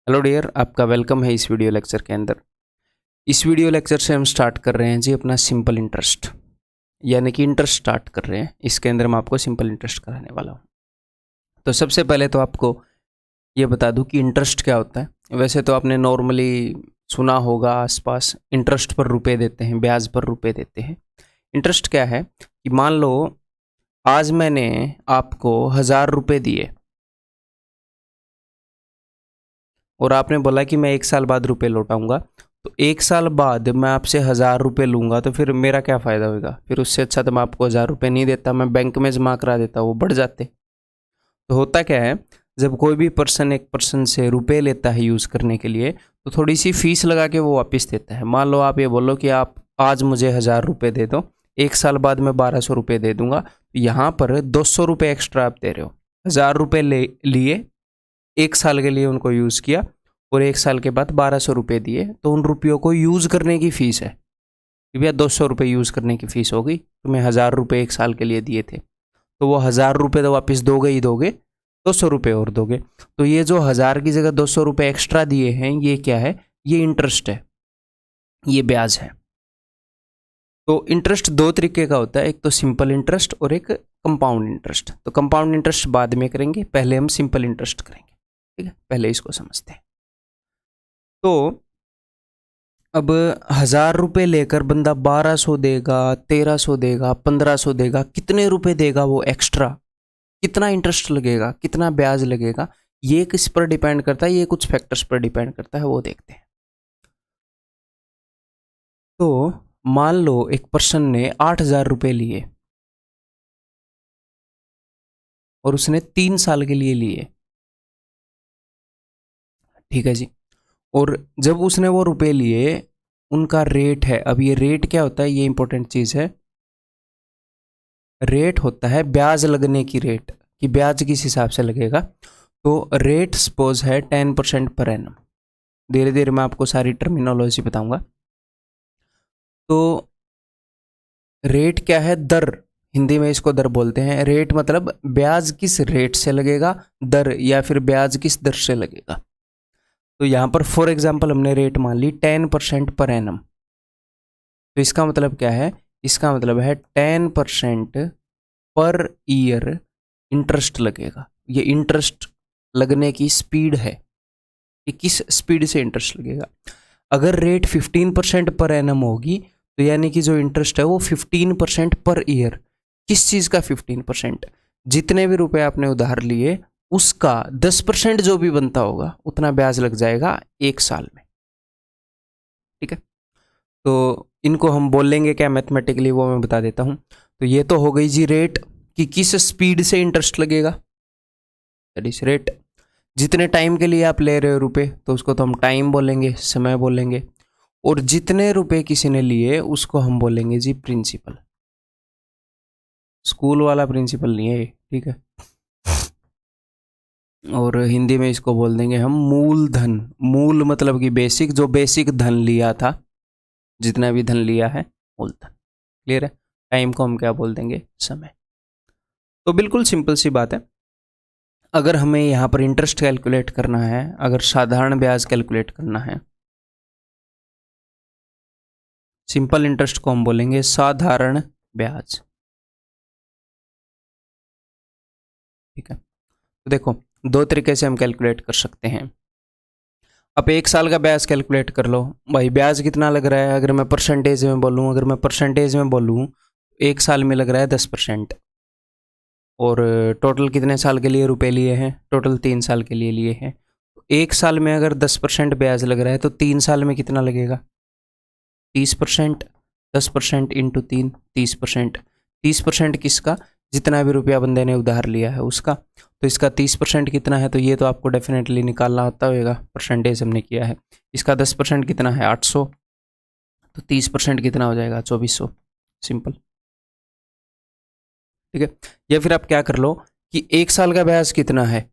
Hello dear, आपका welcome है इस वीडियो लेक्चर के अंदर। इस वीडियो लेक्चर से हम स्टार्ट कर रहे हैं जी अपना सिंपल इंटरेस्ट, यानी कि इंटरेस्ट स्टार्ट कर रहे हैं। इसके अंदर मैं आपको सिंपल इंटरेस्ट कराने वाला हूँ। तो सबसे पहले तो आपको ये बता दूँ कि इंटरेस्ट क्या होता है। वैसे तो आपने नॉर्मली सुना होगा आसपास, इंटरेस्ट पर रुपए देते हैं, ब्याज पर रुपए देते हैं। इंटरेस्ट क्या है कि मान लो आज मैंने आपको 1000 रुपये दिए और आपने बोला कि मैं 1 साल बाद रुपए लौटाऊंगा। तो 1 साल बाद मैं आपसे 1000 रुपये लूँगा तो फिर मेरा क्या फ़ायदा होगा? फिर उससे अच्छा तो मैं आपको 1000 रुपये नहीं देता, मैं बैंक में जमा करा देता, वो बढ़ जाते। तो होता क्या है, जब कोई भी पर्सन एक पर्सन से रुपए लेता है यूज़ करने के लिए, तो थोड़ी सी फीस लगा के वो वापस देता है। मान लो आप ये बोलो कि आप आज मुझे 1000 रुपये दे दो, 1 साल बाद मैं 1200 रुपये दे दूंगा। तो यहाँ पर 200 रुपये एक्स्ट्रा आप दे रहे हो। 1000 रुपये लिए, 1 साल के लिए उनको यूज़ किया और 1 साल के बाद 1200 रुपये दिए, तो उन रुपयों को यूज़ करने की फ़ीस है कि भैया 200 रुपये यूज़ करने की फ़ीस हो गई। तुम्हें 1000 रुपये 1 साल के लिए दिए थे, तो वो 1000 रुपये तो वापस दोगे ही दोगे, 200 रुपये और दोगे। तो ये जो 1000 की जगह 200 रुपये एक्स्ट्रा दिए हैं, ये क्या है? ये इंटरेस्ट है, ये ब्याज है। तो इंटरेस्ट दो तरीके का होता है, एक तो सिंपल इंटरेस्ट और एक कंपाउंड इंटरेस्ट। तो कंपाउंड इंटरेस्ट बाद में करेंगे, पहले हम सिंपल इंटरेस्ट करेंगे। ठीक है, पहले इसको समझते हैं। तो अब 1000 रुपये लेकर बंदा 1200 देगा, 1300 देगा, 1500 देगा, कितने रुपए देगा वो एक्स्ट्रा, कितना इंटरेस्ट लगेगा, कितना ब्याज लगेगा, ये किस पर डिपेंड करता है? ये कुछ फैक्टर्स पर डिपेंड करता है, वो देखते हैं। तो मान लो एक पर्सन ने 8000 रुपये लिए और उसने 3 साल के लिए लिए। ठीक है जी। और जब उसने वो रुपए लिए, उनका रेट है, अब ये रेट क्या होता है, ये इंपॉर्टेंट चीज है। रेट होता है ब्याज लगने की रेट, कि ब्याज किस हिसाब से लगेगा। तो रेट सपोज है 10% पर एनम। धीरे धीरे मैं आपको सारी टर्मिनोलॉजी बताऊंगा। तो रेट क्या है? दर, हिंदी में इसको दर बोलते हैं। रेट मतलब ब्याज किस रेट से लगेगा, दर या फिर ब्याज किस दर से लगेगा। तो यहाँ पर फॉर एग्जाम्पल हमने रेट मान ली 10% पर एनम। तो इसका मतलब क्या है? इसका मतलब है 10% पर ईयर इंटरेस्ट लगेगा। ये इंटरेस्ट लगने की स्पीड है कि किस स्पीड से इंटरेस्ट लगेगा। अगर रेट 15% पर एनम होगी, तो यानी कि जो इंटरेस्ट है वो 15% पर ईयर। किस चीज़ का 15%? जितने भी रुपए आपने उधार लिए उसका 10% जो भी बनता होगा उतना ब्याज लग जाएगा 1 साल में। ठीक है, तो इनको हम बोल लेंगे क्या मैथमेटिकली, वो मैं बता देता हूँ। तो ये तो हो गई जी रेट, कि किस स्पीड से इंटरेस्ट लगेगा, दैट इज रेट। जितने टाइम के लिए आप ले रहे हो रुपए, तो उसको तो हम टाइम बोलेंगे, समय बोलेंगे। और जितने रुपए किसी ने लिए उसको हम बोलेंगे जी प्रिंसिपल। स्कूल वाला प्रिंसिपल नहीं है, ठीक है। और हिंदी में इसको बोल देंगे हम मूलधन। मूल मतलब कि बेसिक, जो बेसिक धन लिया था, जितना भी धन लिया है, मूलधन। क्लियर है? टाइम को हम क्या बोल देंगे? समय। तो बिल्कुल सिंपल सी बात है। अगर हमें यहाँ पर इंटरेस्ट कैलकुलेट करना है, अगर साधारण ब्याज कैलकुलेट करना है, सिंपल इंटरेस्ट को हम बोलेंगे साधारण ब्याज। ठीक है, तो देखो दो तरीके से हम कैलकुलेट कर सकते हैं। अब 1 साल का ब्याज कैलकुलेट कर लो भाई। ब्याज कितना लग रहा है? अगर मैं परसेंटेज में बोलूँ, 1 साल में लग रहा है 10%। और टोटल कितने साल के लिए रुपए लिए हैं? टोटल 3 साल के लिए लिए हैं। 1 साल में अगर 10% ब्याज लग रहा है, तो 3 साल में कितना लगेगा? 30%। 10% इंटू 3, 30%। 30% किसका? जितना भी रुपया बंदे ने उधार लिया है उसका। तो इसका 30% कितना है? तो ये तो आपको डेफिनेटली निकालना होता होगा, परसेंटेज हमने किया है। इसका 10% कितना है? 800। तो 30% कितना हो जाएगा? 2400। सिंपल। ठीक है, या फिर आप क्या कर लो कि 1 साल का ब्याज कितना है?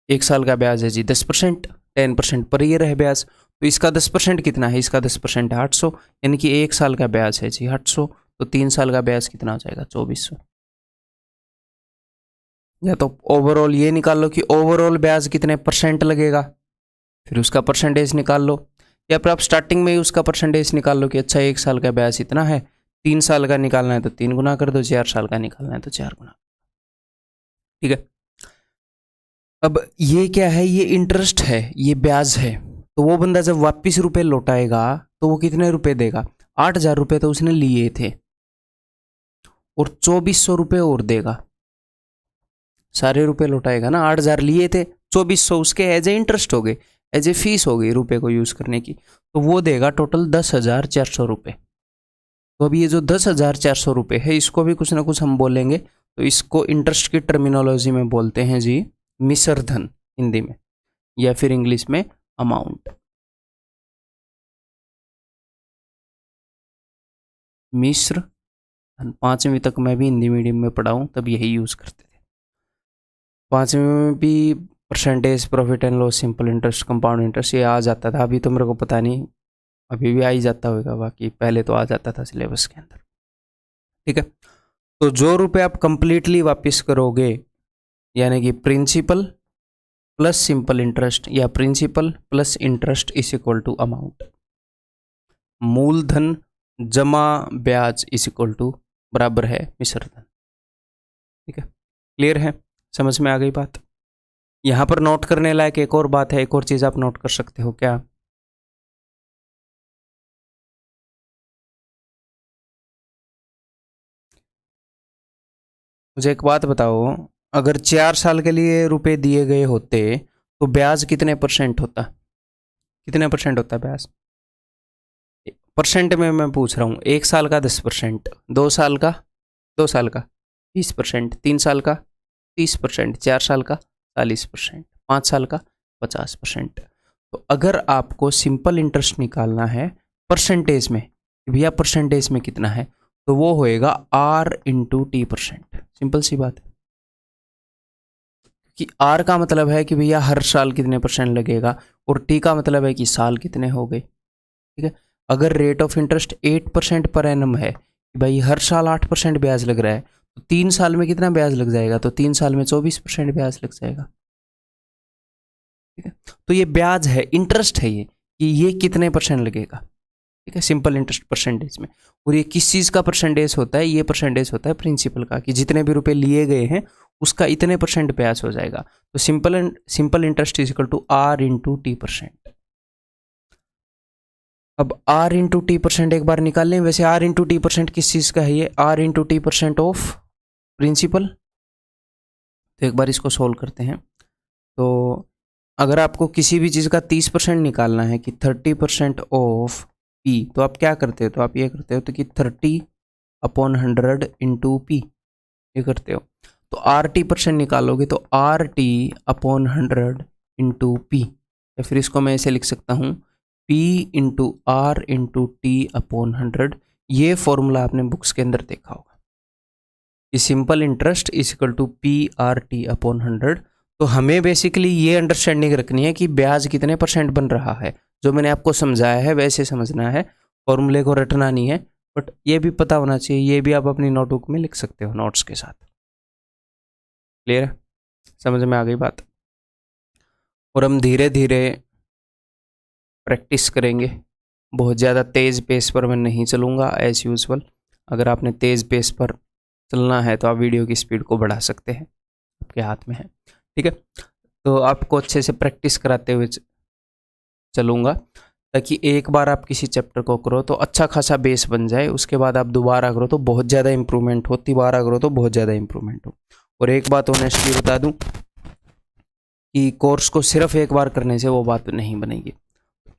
1 साल का ब्याज है जी 10%, 10% पर ईयर है ब्याज। तो इसका 10% कितना है? इसका 10% 800, यानी कि 1 साल का ब्याज है जी 800। तो 3 साल का ब्याज कितना हो जाएगा? 2400। या तो ओवरऑल ये निकाल लो कि ओवरऑल ब्याज कितने परसेंट लगेगा। फिर उसका परसेंटेज निकाल लो, या फिर आप स्टार्टिंग में ही उसका परसेंटेज निकाल लो कि अच्छा 1 साल का ब्याज इतना है, 3 साल का निकालना है तो 3 गुना कर दो, 4 साल का निकालना है तो 4 गुना। ठीक है। अब ये क्या है, ये इंटरेस्ट है, ये ब्याज है। तो वो बंदा जब वापिस रुपए लौटाएगा तो वो कितने रुपए देगा, 8,000 रुपये तो उसने लिए थे और 2,400 रुपये और देगा। सारे रुपए लौटाएगा ना, 8,000 लिए थे, 2,400 उसके एज ए इंटरेस्ट हो गए, एज ए फीस हो गई रुपए को यूज करने की, तो वो देगा टोटल 10,400 रुपये। तो अभी ये जो 10,400 रुपये है इसको भी कुछ ना कुछ हम बोलेंगे, तो इसको इंटरेस्ट की टर्मिनोलॉजी में बोलते हैं जी मिश्र धन हिंदी में, या फिर इंग्लिश में अमाउंट। मिश्र धन 5वीं तक मैं भी हिंदी मीडियम में पढ़ा हूँ, तब यही यूज करते थे। 5वीं में भी percentage, profit and loss, simple interest, compound interest ये आ जाता था। अभी तो मेरे को पता नहीं, अभी भी आ ही जाता होगा, बाकी पहले तो आ जाता था सिलेबस के अंदर। ठीक है। तो जो रुपए आप कंप्लीटली वापस करोगे, यानी कि प्रिंसिपल प्लस सिंपल इंटरेस्ट या principal plus interest is equal to amount, मूलधन जमा ब्याज इज इक्वल टू बराबर है मिश्र धन। ठीक है, क्लियर है, समझ में आ गई बात। यहां पर नोट करने लायक एक और बात है, एक और चीज आप नोट कर सकते हो क्या, मुझे एक बात बताओ, अगर 4 साल के लिए रुपए दिए गए होते तो ब्याज कितने परसेंट होता, कितने परसेंट होता ब्याज, परसेंट में मैं पूछ रहा हूँ। 1 साल का 10%, 2 साल का 20%, 3 साल का 30%, 4 साल का 40%, 5 साल का 50%। तो अगर आपको सिंपल इंटरेस्ट निकालना है परसेंटेज में, भैया परसेंटेज में कितना है, तो वो होएगा R/T%। सिंपल सी बात है कि R का मतलब है कि भैया हर साल कितने परसेंट लगेगा, और T का मतलब है कि साल कितने हो गए। ठीक है, अगर rate of interest 8% per annum है, भाई हर साल 8% ब्याज लग रहा है, तो 3 साल में कितना ब्याज लग जाएगा, तो 3 साल में 24% ब्याज लग जाएगा। ठीक है, तो ये ब्याज है, इंटरेस्ट है ये, कि ये कितने परसेंट लगेगा। ठीक है, सिंपल इंटरेस्ट परसेंटेज में। और ये किस चीज़ का परसेंटेज होता है, ये परसेंटेज होता है प्रिंसिपल का, कि जितने भी रुपए लिए गए हैं उसका इतने परसेंट ब्याज हो जाएगा। तो simple interest is equal to R/T%। अब R/T% एक बार निकाल लें। वैसे R/T% किस चीज़ का है, ये R/T% ऑफ प्रिंसिपल। तो एक बार इसको सोल्व करते हैं। तो अगर आपको किसी भी चीज़ का 30% निकालना है, कि 30% ऑफ P, तो आप क्या करते हो, तो आप ये करते हो तो कि 30/100 इंटू P, ये करते हो। तो RT% निकालोगे तो RT/100 इंटू P, या फिर इसको मैं ऐसे लिख सकता हूँ P into R into T/100। ये फॉर्मूला आपने बुक्स के अंदर देखा होगा कि simple interest is equal to PRT/100। तो हमें बेसिकली ये अंडरस्टैंडिंग रखनी है कि ब्याज कितने परसेंट बन रहा है। जो मैंने आपको समझाया है वैसे समझना है, फॉर्मूले को रटना नहीं है, बट ये भी पता होना चाहिए। ये भी आप अपनी नोटबुक में लिख सकते हो नोट्स के साथ। क्लियर है, समझ में आ गई बात। और हम धीरे धीरे प्रैक्टिस करेंगे। बहुत ज़्यादा तेज़ पेस पर मैं नहीं चलूँगा एज़ यूजुअल। अगर आपने तेज़ पेस पर चलना है तो आप वीडियो की स्पीड को बढ़ा सकते हैं, आपके हाथ में है। ठीक है, तो आपको अच्छे से प्रैक्टिस कराते हुए चलूँगा, ताकि एक बार आप किसी चैप्टर को करो तो अच्छा खासा बेस बन जाए, उसके बाद आप दोबारा करो तो बहुत ज़्यादा इंप्रूवमेंट हो, तिबारा करो तो बहुत ज़्यादा इंप्रूवमेंट हो। और एक बात ऑनेस्टली बता दूं कि कोर्स को सिर्फ एक बार करने से वो बात नहीं बनेगी।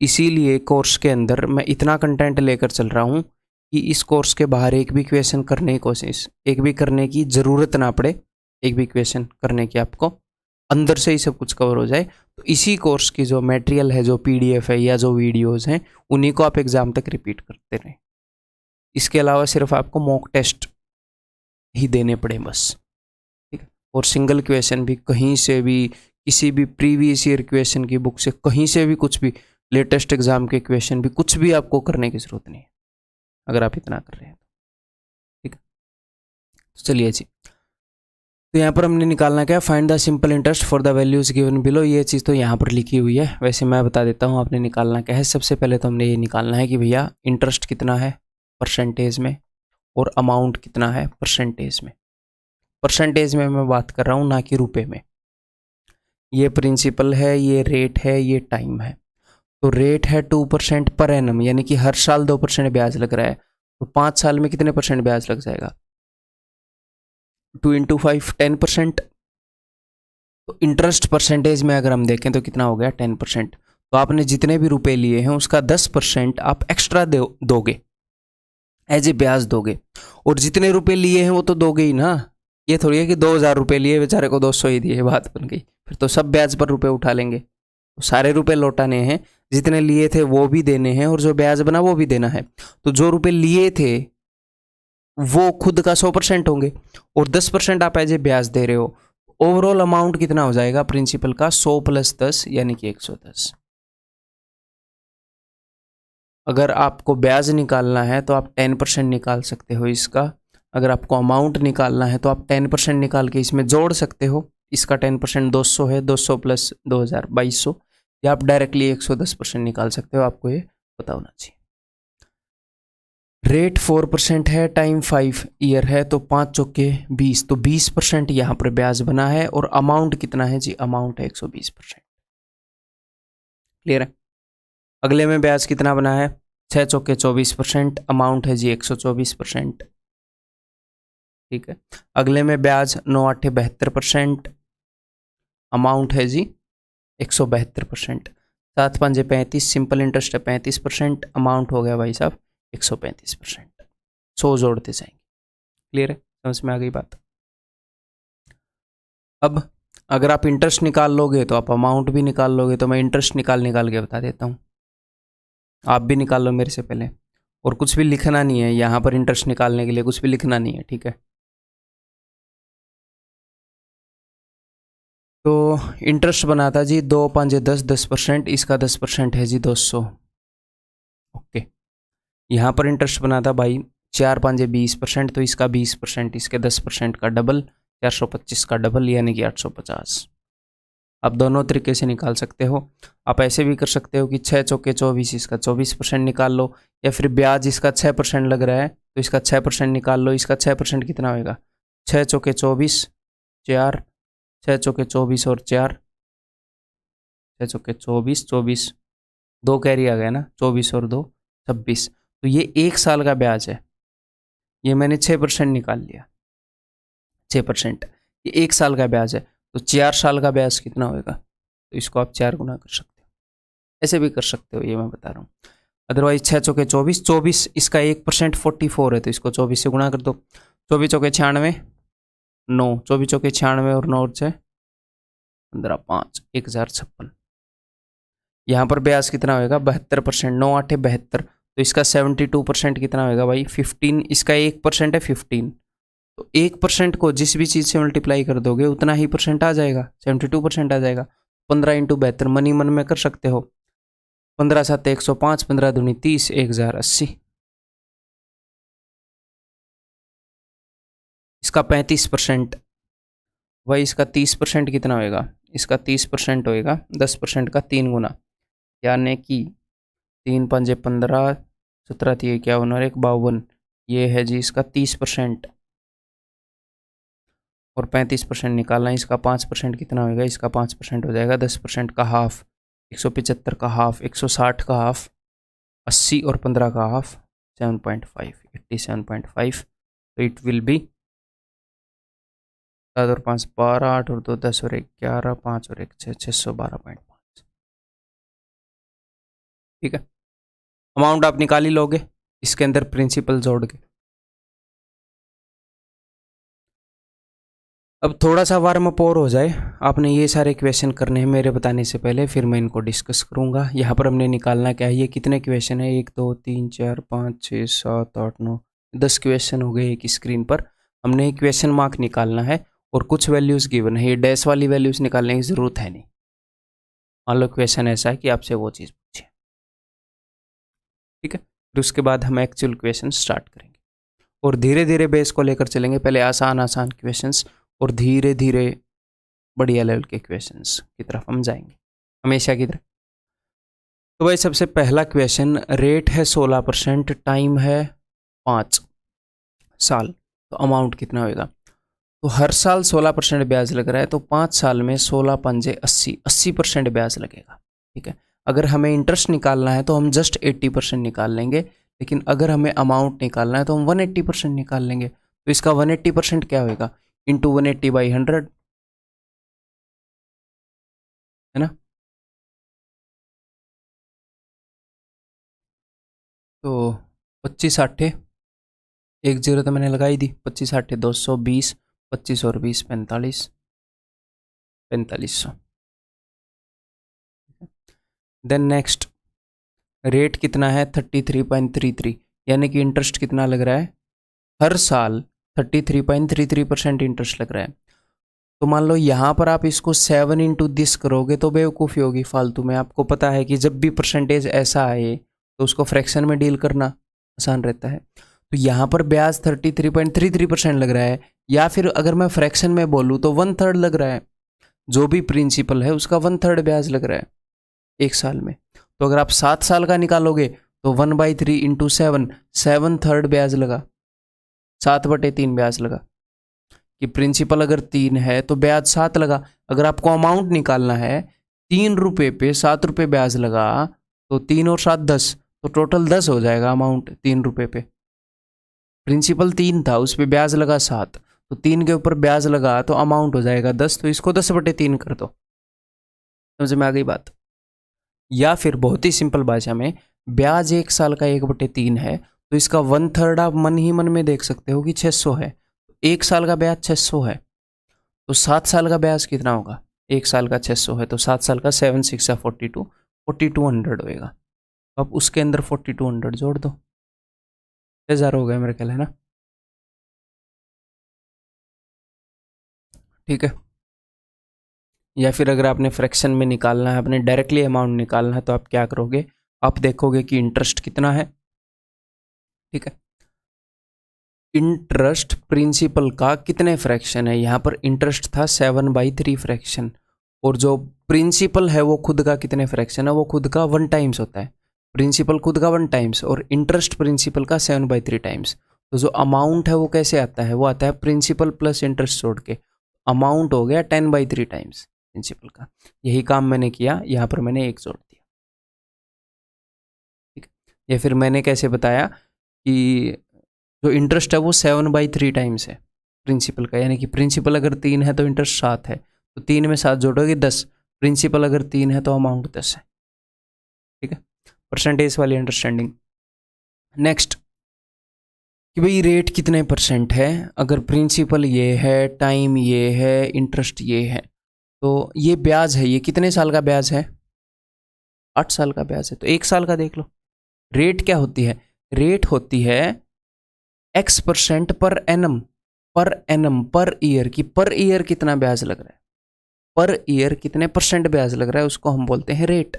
इसीलिए कोर्स के अंदर मैं इतना कंटेंट लेकर चल रहा हूँ कि इस कोर्स के बाहर एक भी क्वेश्चन करने की कोशिश, एक भी करने की ज़रूरत ना पड़े, एक भी क्वेश्चन करने की आपको अंदर से ही सब कुछ कवर हो जाए। तो इसी कोर्स की जो मटेरियल है, जो PDF है या जो वीडियोज़ हैं, उन्हीं को आप एग्ज़ाम तक रिपीट करते रहें। इसके अलावा सिर्फ आपको मॉक टेस्ट ही देने पड़े बस। ठीक है, और सिंगल क्वेश्चन भी कहीं से भी, किसी भी प्रीवियस ईयर क्वेश्चन की बुक से कहीं से भी कुछ भी, लेटेस्ट एग्जाम के क्वेश्चन भी, कुछ भी आपको करने की ज़रूरत नहीं है अगर आप इतना कर रहे हैं। ठीक है, तो चलिए जी। तो यहाँ पर हमने निकालना क्या है, find the simple interest for the values given below. ये चीज़ तो यहाँ पर लिखी हुई है, वैसे मैं बता देता हूँ आपने निकालना क्या है। सबसे पहले तो हमने ये निकालना है कि भैया इंटरेस्ट कितना है परसेंटेज में और अमाउंट कितना है परसेंटेज में। परसेंटेज में मैं बात कर रहा हूँ, ना कि रुपए में। ये प्रिंसिपल है, ये रेट है, ये टाइम है। तो रेट है 2% पर एनम, यानी कि हर साल 2% ब्याज लग रहा है। तो 5 साल में कितने परसेंट ब्याज लग जाएगा, 2 × 5 10%। तो इंटरेस्ट परसेंटेज में अगर हम देखें तो कितना हो गया 10%। तो आपने जितने भी रुपए लिए हैं उसका 10% आप एक्स्ट्रा दोगे, एज ए ब्याज दोगे। और जितने रुपए लिए हैं वो तो दोगे ही ना। ये थोड़ी है कि 2000 रुपये लिए बेचारे को 200 ही दिए, बात बन गई। फिर तो सब ब्याज पर रुपए उठा लेंगे। तो सारे रुपए लौटाने हैं, जितने लिए थे वो भी देने हैं और जो ब्याज बना वो भी देना है। तो जो रुपए लिए थे वो खुद का 100% होंगे और 10% आप एज ए ब्याज दे रहे हो। ओवरऑल अमाउंट कितना हो जाएगा प्रिंसिपल का, 100 + 10 यानी कि 110। अगर आपको ब्याज निकालना है तो आप 10% निकाल सकते हो इसका। अगर आपको अमाउंट निकालना है तो आप 10% निकाल के इसमें जोड़ सकते हो। इसका 10% 200 है, 200 + 2000 2200, या आप डायरेक्टली 110% निकाल सकते हो। आपको ये पता होना चाहिए। रेट 4% है, टाइम 5 ईयर है, तो 5 चौके 20, तो 20% यहाँ पर ब्याज बना है। और अमाउंट कितना है जी, अमाउंट है 120%। क्लियर है। अगले में ब्याज कितना बना है, 6 चौके 24%, अमाउंट है जी 124%। ठीक है। अगले में ब्याज 9 8 72%, अमाउंट है जी 172%। 7 5 35, सिंपल इंटरेस्ट है 35%, अमाउंट हो गया भाई साहब 135%। 100 जोड़ते जाएंगे। क्लियर है, समझ में आ गई बात। अब अगर आप इंटरेस्ट निकाल लोगे तो आप अमाउंट भी निकाल लोगे। तो मैं इंटरेस्ट निकाल के बता देता हूँ, आप भी निकाल लो मेरे से पहले। और कुछ भी लिखना नहीं है यहाँ पर, इंटरेस्ट निकालने के लिए कुछ भी लिखना नहीं है, ठीक है। तो इंटरेस्ट बना था जी 2 5 10 10%, इसका 10% है जी 200। ओके। यहाँ पर इंटरेस्ट बना था भाई 4 5 20%, तो इसका 20%, इसके 10% का डबल 425 का डबल यानी कि 850। आप दोनों तरीके से निकाल सकते हो। आप ऐसे भी कर सकते हो कि 6 चौके 24, इसका 24% निकाल लो, या फिर ब्याज इसका 6% लग रहा है तो इसका 6% निकाल लो। इसका 6% कितना होगा, 6 चौके 24 4, 6 चौके 24 और 4, 6 चौके 24 24, 2 कैरी आ गया ना, 24 और 2 26। तो ये 1 साल का ब्याज है। ये मैंने 6% निकाल लिया, 6%। ये 1 साल का ब्याज है। तो 4 साल का ब्याज कितना होगा, तो इसको आप 4 गुना कर सकते हो। ऐसे भी कर सकते हो, ये मैं बता रहा हूँ। अदरवाइज 6 चौके 24 24, इसका 1% 44 है, तो इसको 24 से गुणा कर दो। 24 चौके 96 9, 24 चौके 96 और 9 से 15 5 1056। यहाँ पर ब्याज कितना होगा 72%, 9 8 72, तो इसका 72% कितना होगा भाई 15। इसका 1% है 15, तो 1% को जिस भी चीज़ से मल्टीप्लाई कर दोगे उतना ही परसेंट आ जाएगा, 72% आ जाएगा। 15 × 72 मनी मन में कर सकते हो। 15 7 105, 15 दूनी 30, 1080। इसका 35%, वही इसका 30% कितना होएगा, इसका 30% होएगा 10% का 3 गुना, यानी कि 3 5 15, 17 3 51 और 1 52। ये है जी इसका 30%। और 35% निकालना, इसका 5% कितना होगा, इसका 5% हो जाएगा 10% का हाफ, 175 का हाफ, 160 का हाफ, 80 और 15 का हाफ 7.5, 87.5। तो इट विल बी 7 और 5 12, 8 और 2 10 और 1 11, 5 और 1 6, 612.5। ठीक है। अमाउंट आप निकाल ही लोगे इसके अंदर प्रिंसिपल जोड़ के। अब थोड़ा सा वार्म अप और हो जाए, आपने ये सारे क्वेश्चन करने हैं मेरे बताने से पहले, फिर मैं इनको डिस्कस करूँगा। यहाँ पर हमने निकालना क्या है, ये कितने क्वेश्चन है, 1 2 3 4 5 6 7 8 9 10 क्वेश्चन हो गए एक स्क्रीन पर। हमने क्वेश्चन मार्क निकालना है और कुछ वैल्यूज़ गिवन है, ये डैश वाली वैल्यूज़ निकालने की ज़रूरत है नहीं। मान लो क्वेश्चन ऐसा है कि आपसे वो चीज़ पूछे, ठीक है। फिर उसके बाद हम एक्चुअल क्वेश्चन स्टार्ट करेंगे और धीरे धीरे बेस को लेकर चलेंगे। पहले आसान आसान क्वेश्चंस और धीरे धीरे बढ़िया लेवल के क्वेश्चंस की तरफ हम जाएंगे, हमेशा की तरह। तो भाई सबसे पहला क्वेश्चन, रेट है 16%, टाइम है 5 साल, तो अमाउंट कितना होगा? तो हर साल 16% ब्याज लग रहा है, तो 5 साल में 16 पंजे 80% ब्याज लगेगा। ठीक है, अगर हमें इंटरेस्ट निकालना है तो हम जस्ट 80% निकाल लेंगे, लेकिन अगर हमें अमाउंट निकालना है तो हम 180% निकाल लेंगे। तो इसका 180% क्या होगा? इंटू 180/100, है ना। तो 25 8 एक जीरो तो मैंने लगाई दी, 25 8 220, 25 और 20 45, 4500। देन नेक्स्ट, रेट कितना है? 33.33, यानी कि इंटरेस्ट कितना लग रहा है? हर साल 33.33% इंटरेस्ट लग रहा है। तो मान लो यहाँ पर आप इसको 7 इंटू दिस करोगे तो बेवकूफ़ी होगी फालतू में। आपको पता है कि जब भी परसेंटेज ऐसा आए तो उसको फ्रैक्शन में डील करना आसान रहता है। तो यहाँ पर ब्याज 33.33% लग रहा है, या फिर अगर मैं फ्रैक्शन में बोलूँ तो 1/3 लग रहा है। जो भी प्रिंसिपल है उसका 1/3 ब्याज लग रहा है एक साल में। तो अगर आप 7 साल का निकालोगे तो 1/3 इंटू 7/3 ब्याज लगा, 7/3 ब्याज लगा। कि प्रिंसिपल अगर 3 है तो ब्याज 7 लगा। अगर आपको अमाउंट निकालना है, 3 रुपये पे 7 रुपये ब्याज लगा, तो 3 और 7 10, तो टोटल 10 हो जाएगा अमाउंट 3 रुपये पे। प्रिंसिपल 3 था, उस पर ब्याज लगा 7, तो 3 के ऊपर ब्याज लगा तो अमाउंट हो जाएगा 10, तो इसको 10/3 कर दो। समझ में आ गई बात? या फिर बहुत ही सिंपल भाषा में, ब्याज 1 साल का 1/3 है, तो इसका 1/3 आप मन ही मन में देख सकते हो कि 600 है। 1 साल का ब्याज 600 है, तो 7 साल का ब्याज कितना होगा? 1 साल का 600 है, तो 7 साल का 7 6 42, 4200 होएगा। अब उसके अंदर 4200 जोड़ दो, 1000 हो गया मेरे ख्याल, है ना। ठीक है। या फिर अगर आपने फ्रैक्शन में निकालना है, आपने डायरेक्टली अमाउंट निकालना है, तो आप क्या करोगे? आप देखोगे कि इंटरेस्ट कितना है। ठीक है, इंटरेस्ट प्रिंसिपल का कितने फ्रैक्शन है? यहाँ पर इंटरेस्ट था 7/3 फ्रैक्शन, और जो प्रिंसिपल है वो खुद का कितने फ्रैक्शन है? वो खुद का 1 टाइम्स होता है। प्रिंसिपल खुद का 1 टाइम्स और इंटरेस्ट प्रिंसिपल का 7/3 टाइम्स। तो जो अमाउंट है वो कैसे आता है? वो आता है प्रिंसिपल प्लस इंटरेस्ट जोड़ के। अमाउंट हो गया 10/3 टाइम्स प्रिंसिपल का। यही काम मैंने किया, यहाँ पर मैंने 1 जोड़ दिया। ठीक है, या फिर मैंने कैसे बताया कि जो इंटरेस्ट है वो 7/3 टाइम्स है प्रिंसिपल का, यानी कि प्रिंसिपल अगर 3 है तो इंटरेस्ट 7 है, तो 3 में 7 जोड़ोगे 10। प्रिंसिपल अगर 3 है तो अमाउंट 10 है। ठीक है, परसेंटेज वाली अंडरस्टैंडिंग। नेक्स्ट, कि भाई रेट कितने परसेंट है? अगर प्रिंसिपल ये है, टाइम ये है, इंटरेस्ट ये है, तो ये ब्याज है, ये कितने साल का ब्याज है? 8 साल का ब्याज है, तो 1 साल का देख लो। रेट क्या होती है? रेट होती है X% पर ईयर की। पर ईयर कितना ब्याज लग रहा है? पर ईयर कितने परसेंट ब्याज लग रहा है, उसको हम बोलते हैं रेट।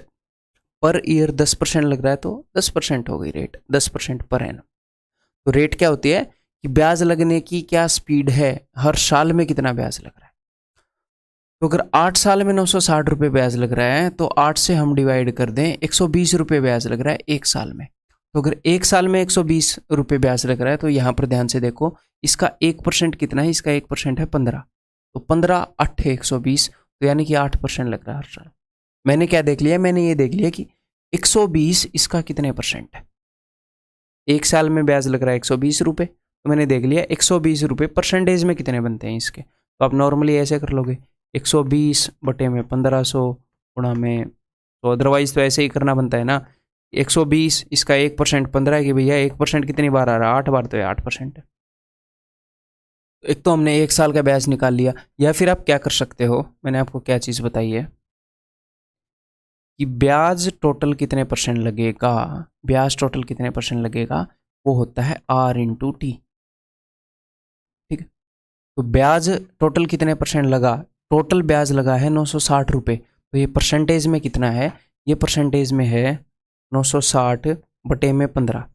पर ईयर 10% लग रहा है, तो 10% हो गई रेट, 10% पर एनम। तो रेट क्या होती है कि ब्याज लगने की क्या स्पीड है, हर साल में कितना ब्याज लग रहा है। तो अगर 8 साल में 960 रुपये ब्याज लग रहा है, तो 8 से हम डिवाइड कर दें, 120 रुपये ब्याज लग रहा है 1 साल में। तो अगर 1 साल में 120 रुपये ब्याज लग रहा है, तो यहाँ पर ध्यान से देखो, इसका 1% कितना है? इसका 1% है 15, तो 15 8 120, तो यानी कि 8% लग रहा है हर साल। मैंने क्या देख लिया? मैंने ये देख लिया कि 120 इसका कितने परसेंट है। 1 साल में ब्याज लग रहा है 120 रुपये, तो मैंने देख लिया 120 रुपये परसेंटेज में कितने बनते हैं इसके। तो आप नॉर्मली ऐसे कर लोगे, 120 बटे में 1500 गुणा में, तो अदरवाइज तो ऐसे ही करना बनता है ना। 120 इसका 1% 15 है, कि भैया 1% कितनी बार आ रहा है? 8 बार, तो ये 8%। एक तो हमने 1 साल का ब्याज निकाल लिया। या फिर आप क्या कर सकते हो, मैंने आपको क्या चीज़ बताई है कि ब्याज टोटल कितने परसेंट लगेगा, ब्याज टोटल कितने परसेंट लगेगा, वो होता है R/T। ठीक है, तो ब्याज टोटल कितने परसेंट लगा? टोटल ब्याज लगा है 960 रुपये, तो ये परसेंटेज में कितना है? ये परसेंटेज में है 960 बटे में 15।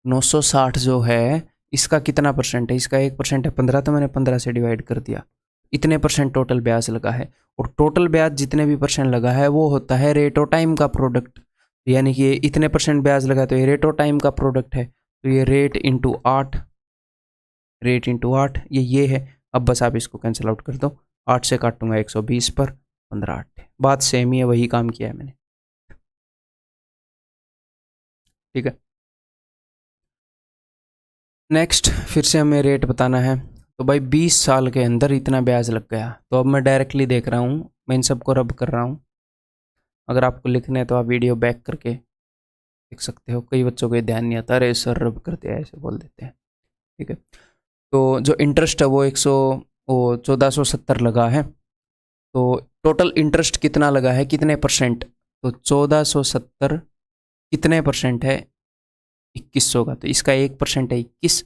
960 जो है इसका कितना परसेंट है, इसका 1% है 15, तो मैंने 15 से डिवाइड कर दिया। इतने परसेंट टोटल ब्याज लगा है, और टोटल ब्याज जितने भी परसेंट लगा है वो होता है रेट ऑफ टाइम का प्रोडक्ट। यानी कि इतने परसेंट ब्याज लगा तो ये रेट ऑफ टाइम का प्रोडक्ट है, तो ये रेट इंटू 8, रेट इंटू 8 ये है। अब बस आप इसको कैंसिल आउट कर दो, 8 से काटूंगा 120 पर 15 8, बात सेम ही है, वही काम किया है मैंने। ठीक है, नेक्स्ट फिर से हमें रेट बताना है। तो भाई 20 साल के अंदर इतना ब्याज लग गया, तो अब मैं डायरेक्टली देख रहा हूँ, मैं इन सबको रब कर रहा हूँ। अगर आपको लिखना है तो आप वीडियो बैक करके लिख सकते हो, कई बच्चों को ध्यान नहीं आता, अरे सर रब करते हैं ऐसे बोल देते हैं। ठीक है, तो जो इंटरेस्ट है वो 1470 लगा है। तो टोटल इंटरेस्ट कितना लगा है, कितने परसेंट, तो 1470 कितने परसेंट है, 2100 का, तो इसका 1% है 21,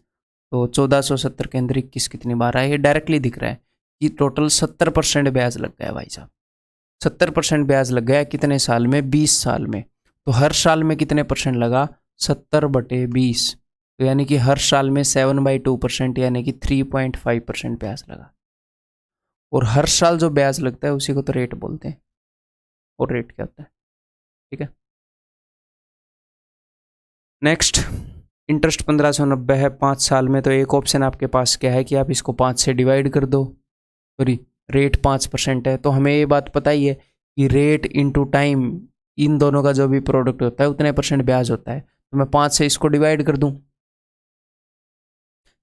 तो 1470 के अंदर 21 कितनी बार है, ये डायरेक्टली दिख रहा है कि टोटल 70% ब्याज लग गया भाई साहब। 70% ब्याज लग गया कितने साल में, 20 साल में। तो हर साल में कितने परसेंट लगा, 70/20, तो यानी कि हर साल में 7/2%, यानी कि 3.5% ब्याज लगा। और हर साल जो ब्याज लगता है उसी को तो रेट बोलते हैं, और रेट क्या होता है। ठीक है, नेक्स्ट, इंटरेस्ट 1590 है 5 साल में, तो एक ऑप्शन आपके पास क्या है कि आप इसको 5 से डिवाइड कर दो, सॉरी रेट 5% है, तो हमें ये बात पता ही है कि रेट इंटू टाइम, इन दोनों का जो भी प्रोडक्ट होता है उतने परसेंट ब्याज होता है, तो मैं 5 से इसको डिवाइड कर दूं,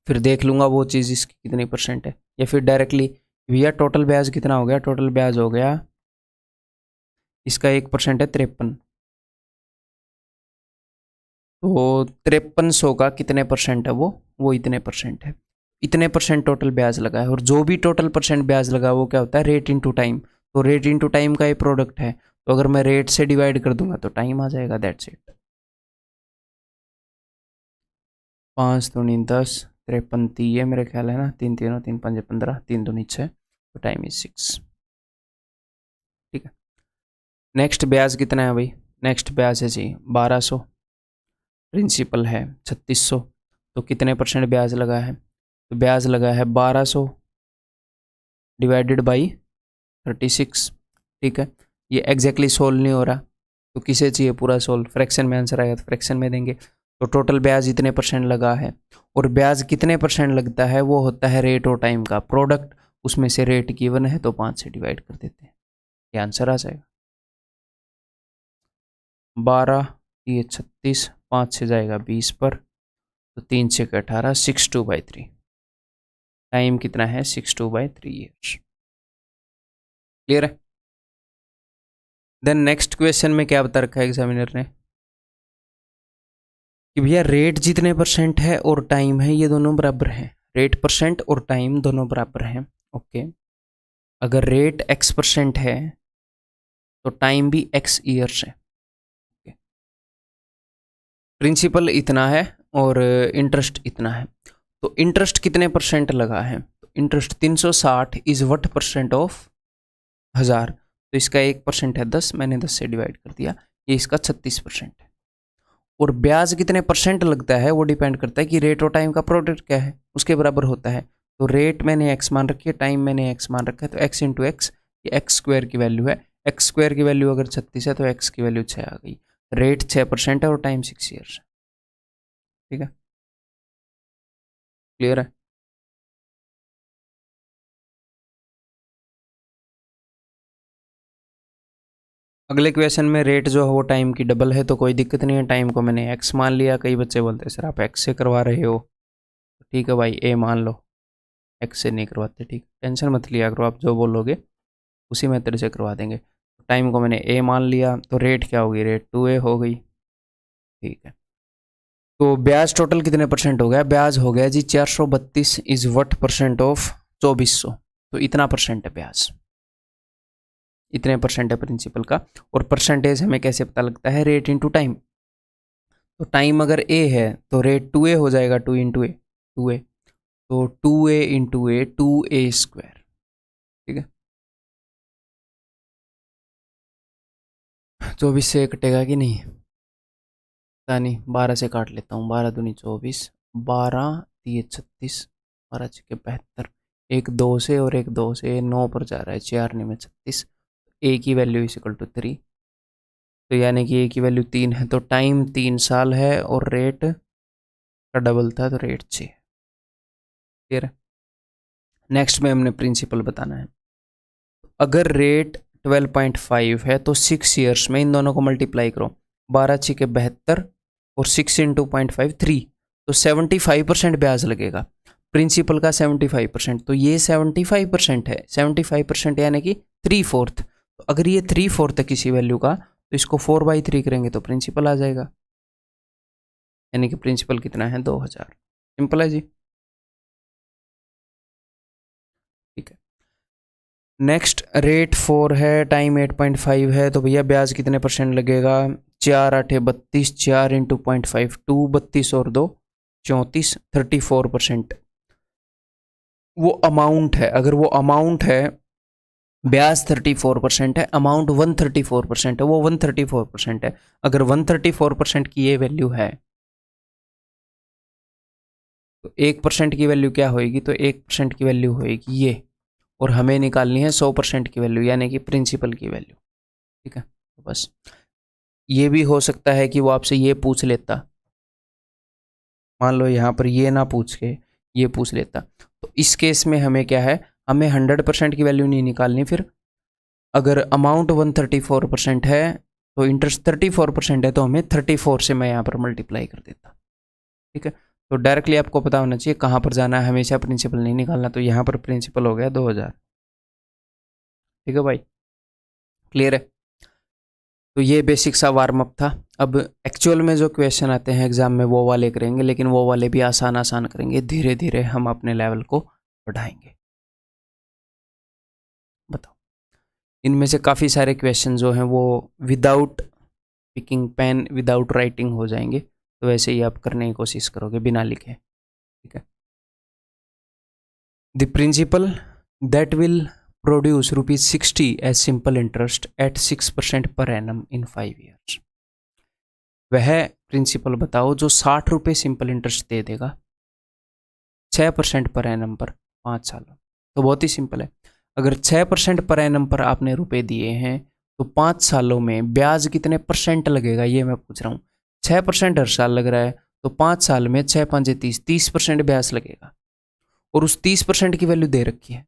फिर देख लूंगा वो चीज़ इसकी कितनी परसेंट है, या फिर डायरेक्टली भैया टोटल ब्याज कितना हो गया, टोटल ब्याज हो गया इसका 1% है 53, तो 5300 का कितने परसेंट है वो इतने परसेंट है, इतने परसेंट टोटल ब्याज लगा है। और जो भी टोटल परसेंट ब्याज लगा वो क्या होता है, रेट इंटू टाइम, तो रेट इंटू टाइम का ये प्रोडक्ट है, तो अगर मैं रेट से डिवाइड कर दूंगा तो टाइम आ जाएगा, दैट्स इट। 5 दूनी 10, 53 तीय मेरे ख्याल है ना, 3 3 3 5 15, 3 दूनी 6, तो टाइम इज 6। ठीक है, नेक्स्ट ब्याज कितना है भाई, नेक्स्ट ब्याज है जी 1200, प्रिंसिपल है 3600, तो कितने परसेंट ब्याज लगा है, तो ब्याज लगा है 1200 डिवाइडेड बाई 36। ठीक है, ये एग्जैक्टली सोल्व नहीं हो रहा, तो किसे चाहिए पूरा सोल्व, फ्रैक्शन में आंसर आएगा तो फ्रैक्शन में देंगे। तो टोटल ब्याज इतने परसेंट लगा है, और ब्याज कितने परसेंट लगता है वो होता है रेट और टाइम का प्रोडक्ट, उसमें से रेट गिवन है तो 5 से डिवाइड कर देते हैं, ये आंसर आ जाएगा। 12 ये 36, 5 से जाएगा 20 पर, तो 3 से 18, 62/3, टाइम कितना है 62/3 ईयर्स। क्लियर है। देन नेक्स्ट क्वेश्चन में क्या बता रखा है एग्जामिनर ने कि भैया रेट जितने परसेंट है और टाइम है ये दोनों बराबर हैं, रेट परसेंट और टाइम दोनों बराबर हैं। ओके, अगर रेट x% है तो टाइम भी x ईयर्स है। प्रिंसिपल इतना है और इंटरेस्ट इतना है, तो इंटरेस्ट कितने परसेंट लगा है, तो interest 360 is what percent of 1000, तो इसका 1% है 10, मैंने 10 से डिवाइड कर दिया, ये इसका 36% है। और ब्याज कितने परसेंट लगता है वो डिपेंड करता है कि रेट और टाइम का प्रोडक्ट क्या है उसके बराबर होता है, तो रेट मैंने x मान रखी है, टाइम मैंने x मान रखा है, तो x इंटू एक्स, ये एक्स स्क्वायर की वैल्यू है, एक्स स्क्वायर की वैल्यू अगर 36 है तो x की वैल्यू 6 आ गई, रेट 6% है और टाइम 6 ईयर्स है। ठीक है, क्लियर है। अगले क्वेश्चन में रेट जो है वो टाइम की डबल है, तो कोई दिक्कत नहीं है, टाइम को मैंने x मान लिया, कई बच्चे बोलते हैं सर आप x से करवा रहे हो, ठीक है भाई a मान लो, x से नहीं करवाते, ठीक, टेंशन मत लिया करो, आप जो बोलोगे उसी मेथड से करवा देंगे। टाइम को मैंने a मान लिया, तो रेट क्या होगी, रेट 2a हो गई। ठीक है, तो ब्याज टोटल कितने परसेंट हो गया, ब्याज हो गया जी 432 इज वट परसेंट ऑफ 2400, तो इतना परसेंट है ब्याज, इतने परसेंट है प्रिंसिपल का। और परसेंटेज हमें कैसे पता लगता है, रेट इंटू टाइम, तो टाइम अगर a है तो रेट 2a हो जाएगा, 2 इंटू ए 2a, तो 2a इंटू ए 2a स्क्वायर। ठीक है, 24 से कटेगा कि नहीं पता नहीं, 12 से काट लेता हूँ, 12 दूनी 24, 12 दिए 36, 12 छक्के 72, एक 2 से और एक 2 से 9 पर जा रहा है, 4 9 में 36, ए की वैल्यू इज इक्वल टू 3, तो यानी कि ए की वैल्यू 3 है, तो टाइम 3 साल है और रेट का डबल था तो रेट 6। क्लियर है। नेक्स्ट में हमने प्रिंसिपल बताना है। अगर रेट 12.5 है तो 6 ईयर्स में इन दोनों को मल्टीप्लाई करो, 12 छक्के 72 और 6 इंटू 0.5 3, तो 75% ब्याज लगेगा। प्रिंसिपल का 75%, तो ये 75% है, 75% यानी कि 3/4। तो अगर ये 3/4 है किसी वैल्यू का, तो इसको 4/3 करेंगे तो प्रिंसिपल आ जाएगा, यानी कि प्रिंसिपल कितना है 2000। सिंपल है जी। ठीक है। नेक्स्ट रेट 4 है, टाइम 8.5 है, तो भैया ब्याज कितने परसेंट लगेगा, 4 8 32, 4 इंटू 0.5 2, 32 और 2 34, 34%। वो अमाउंट है, अगर वो अमाउंट है, ब्याज 34% है, अमाउंट 134% है, वो 134% है। अगर 134% की ये वैल्यू है तो 1% की वैल्यू क्या होगी, तो 1% की वैल्यू होगी ये, और हमें निकालनी है 100% की वैल्यू, यानी कि प्रिंसिपल की वैल्यू। ठीक है, तो बस ये भी हो सकता है कि वो आपसे ये पूछ लेता, मान लो यहाँ पर ये ना पूछ के ये पूछ लेता, तो इस केस में हमें क्या है, हमें 100% की वैल्यू नहीं निकालनी। फिर अगर अमाउंट 134% है तो इंटरेस्ट 34% है, तो हमें 34 से मैं यहाँ पर मल्टीप्लाई कर देता। ठीक है, तो डायरेक्टली आपको पता होना चाहिए कहाँ पर जाना है, हमेशा प्रिंसिपल नहीं निकालना। तो यहाँ पर प्रिंसिपल हो गया 2000। ठीक है भाई, क्लियर है। तो ये बेसिक सा वार्म अप था। अब एक्चुअल में जो क्वेश्चन आते हैं एग्जाम में वो वाले करेंगे, लेकिन वो वाले भी आसान आसान करेंगे, धीरे धीरे हम अपने लेवल को बढ़ाएंगे। बताओ, इनमें से काफ़ी सारे क्वेश्चन जो हैं वो without picking pen, without writing हो जाएंगे, तो वैसे ही आप करने की कोशिश करोगे बिना लिखे। ठीक है। The principal that will produce ₹60 as simple interest at 6% per annum in 5 years. वह प्रिंसिपल बताओ जो ₹60 सिंपल इंटरेस्ट दे देगा 6% पर एनम पर 5 सालों। तो बहुत ही सिंपल है, अगर 6% पर एनम पर आपने रुपए दिए हैं तो 5 सालों में ब्याज कितने परसेंट लगेगा ये मैं पूछ रहा हूँ। 6% हर साल लग रहा है, तो 5 साल में 6 5 30, 30% ब्याज लगेगा, और उस 30% की वैल्यू दे रखी है।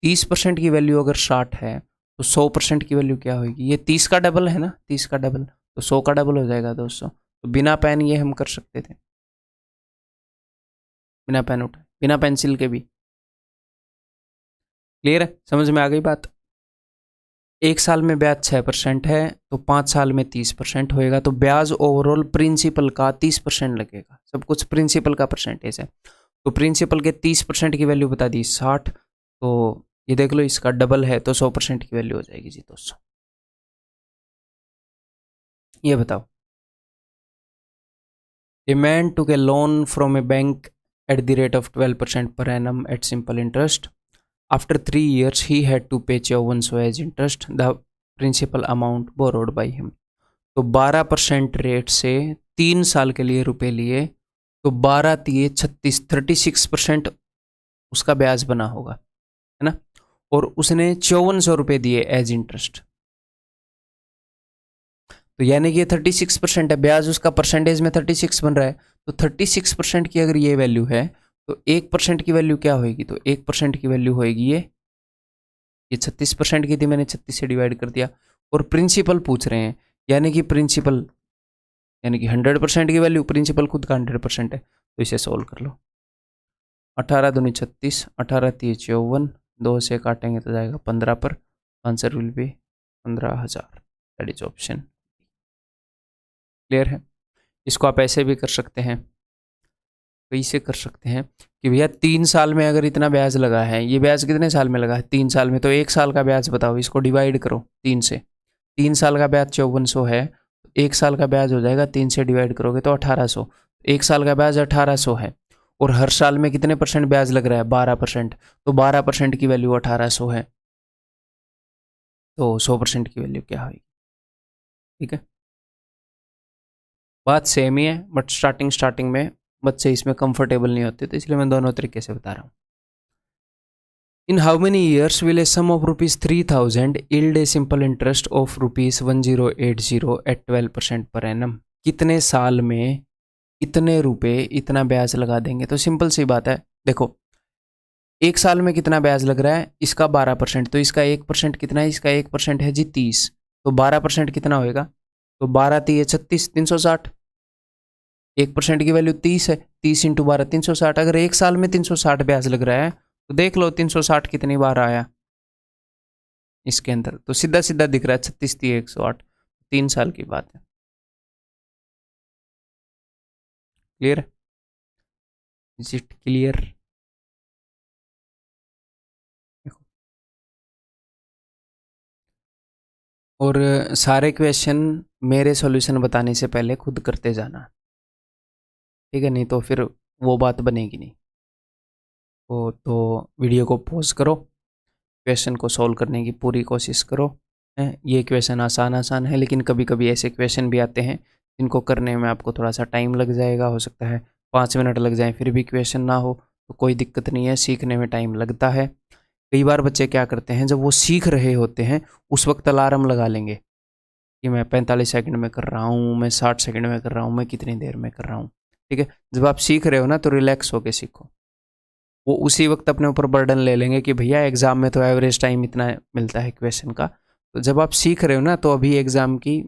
30% की वैल्यू अगर 60 है तो 100% की वैल्यू क्या होगी, ये 30 का डबल है ना, 30 का डबल तो 100 का डबल हो जाएगा दोस्तों। तो बिना पेन ये हम कर सकते थे, बिना पेन उठाए, बिना पेंसिल के भी। क्लियर है, समझ में आ गई बात। एक साल में ब्याज 6% है तो 5 साल में 30% होएगा, तो ब्याज ओवरऑल प्रिंसिपल का 30% लगेगा। सब कुछ प्रिंसिपल का परसेंटेज है, तो प्रिंसिपल के 30% की वैल्यू बता दी 60, तो ये देख लो इसका डबल है तो 100% की वैल्यू हो जाएगी जी दोस्तों। ये बताओ, a man took A loan from A bank at the rate of 12% per annum at simple interest. After 3 years, he had to pay so as interest the principal amount borrowed by him. तो 12% rate से 3 साल के लिए रुपए लिए, तो 12 दिए 36, 36% उसका ब्याज बना होगा, है ना। और उसने 5400 दिए एज इंटरेस्ट, तो यानी कि 36% है, ब्याज उसका परसेंटेज में 36 बन रहा है। तो 36% की अगर ये वैल्यू है तो 1% की वैल्यू क्या होगी, तो 1% की वैल्यू होगी ये 36% की थी, मैंने 36 से डिवाइड कर दिया। और प्रिंसिपल पूछ रहे हैं, यानी कि प्रिंसिपल यानी कि 100% की वैल्यू, प्रिंसिपल खुद का 100% है, तो इसे सोल्व कर लो। 18 दूनी 36, 18 3 54, 2 से काटेंगे तो जाएगा 15 पर, answer will be 15,000। That is option. Clear है। इसको आप ऐसे भी कर सकते हैं, कैसे कर सकते हैं कि भैया 3 साल में अगर इतना ब्याज लगा है, ये ब्याज कितने साल में लगा है 3 साल में, तो 1 साल का ब्याज बताओ, इसको डिवाइड करो 3 से। 3 साल का ब्याज 5400 है, 1 साल का ब्याज हो जाएगा 3 से डिवाइड करोगे तो 1800। 1 साल का ब्याज 1800 है, और हर साल में कितने परसेंट ब्याज लग रहा है 12%, तो 12% की वैल्यू 1800 है, तो 100% की वैल्यू क्या होगी। ठीक है, बात सेम ही है, बट स्टार्टिंग में बच्चे इसमें कंफर्टेबल नहीं होते, तो इसलिए मैं दोनों तरीके से बता रहा हूँ। In how many years will a sum of ₹3000 yield a simple interest of ₹1080 at 12% per annum? कितने साल में इतने रुपए इतना ब्याज लगा देंगे? तो सिंपल सी बात है, देखो एक साल में कितना ब्याज लग रहा है, इसका 12%, तो इसका 1% कितना है, इसका 1% है जी 30, तो 12% कितना होएगा, तो 12 3 36, 360। 1% की वैल्यू 30 है, 30 इंटू 12 360। अगर एक साल में 360 ब्याज लग रहा है तो देख लो 360 कितनी बार आया इसके अंदर, तो सीधा सीधा दिख रहा है 36 3 108, 3 साल की बात है। क्लियर? Is it clear? और सारे क्वेश्चन मेरे सॉल्यूशन बताने से पहले खुद करते जाना, ठीक है, नहीं तो फिर वो बात बनेगी नहीं। तो वीडियो को पॉज करो, क्वेश्चन को सॉल्व करने की पूरी कोशिश करो। ये क्वेश्चन आसान है, लेकिन कभी कभी ऐसे क्वेश्चन भी आते हैं जिनको करने में आपको थोड़ा सा टाइम लग जाएगा, हो सकता है 5 मिनट लग जाए, फिर भी क्वेश्चन ना हो तो कोई दिक्कत नहीं है, सीखने में टाइम लगता है। कई बार बच्चे क्या करते हैं, जब वो सीख रहे होते हैं उस वक्त अलार्म लगा लेंगे कि मैं 45 सेकंड में कर रहा हूँ, मैं 60 सेकंड में कर रहा हूँ, मैं कितनी देर में कर रहा हूँ। ठीक है, जब आप सीख रहे हो ना तो रिलैक्स होके सीखो। वो उसी वक्त अपने ऊपर बर्डन ले लेंगे कि भैया एग्जाम में तो एवरेज टाइम इतना मिलता है क्वेश्चन का, तो जब आप सीख रहे हो ना तो अभी एग्जाम की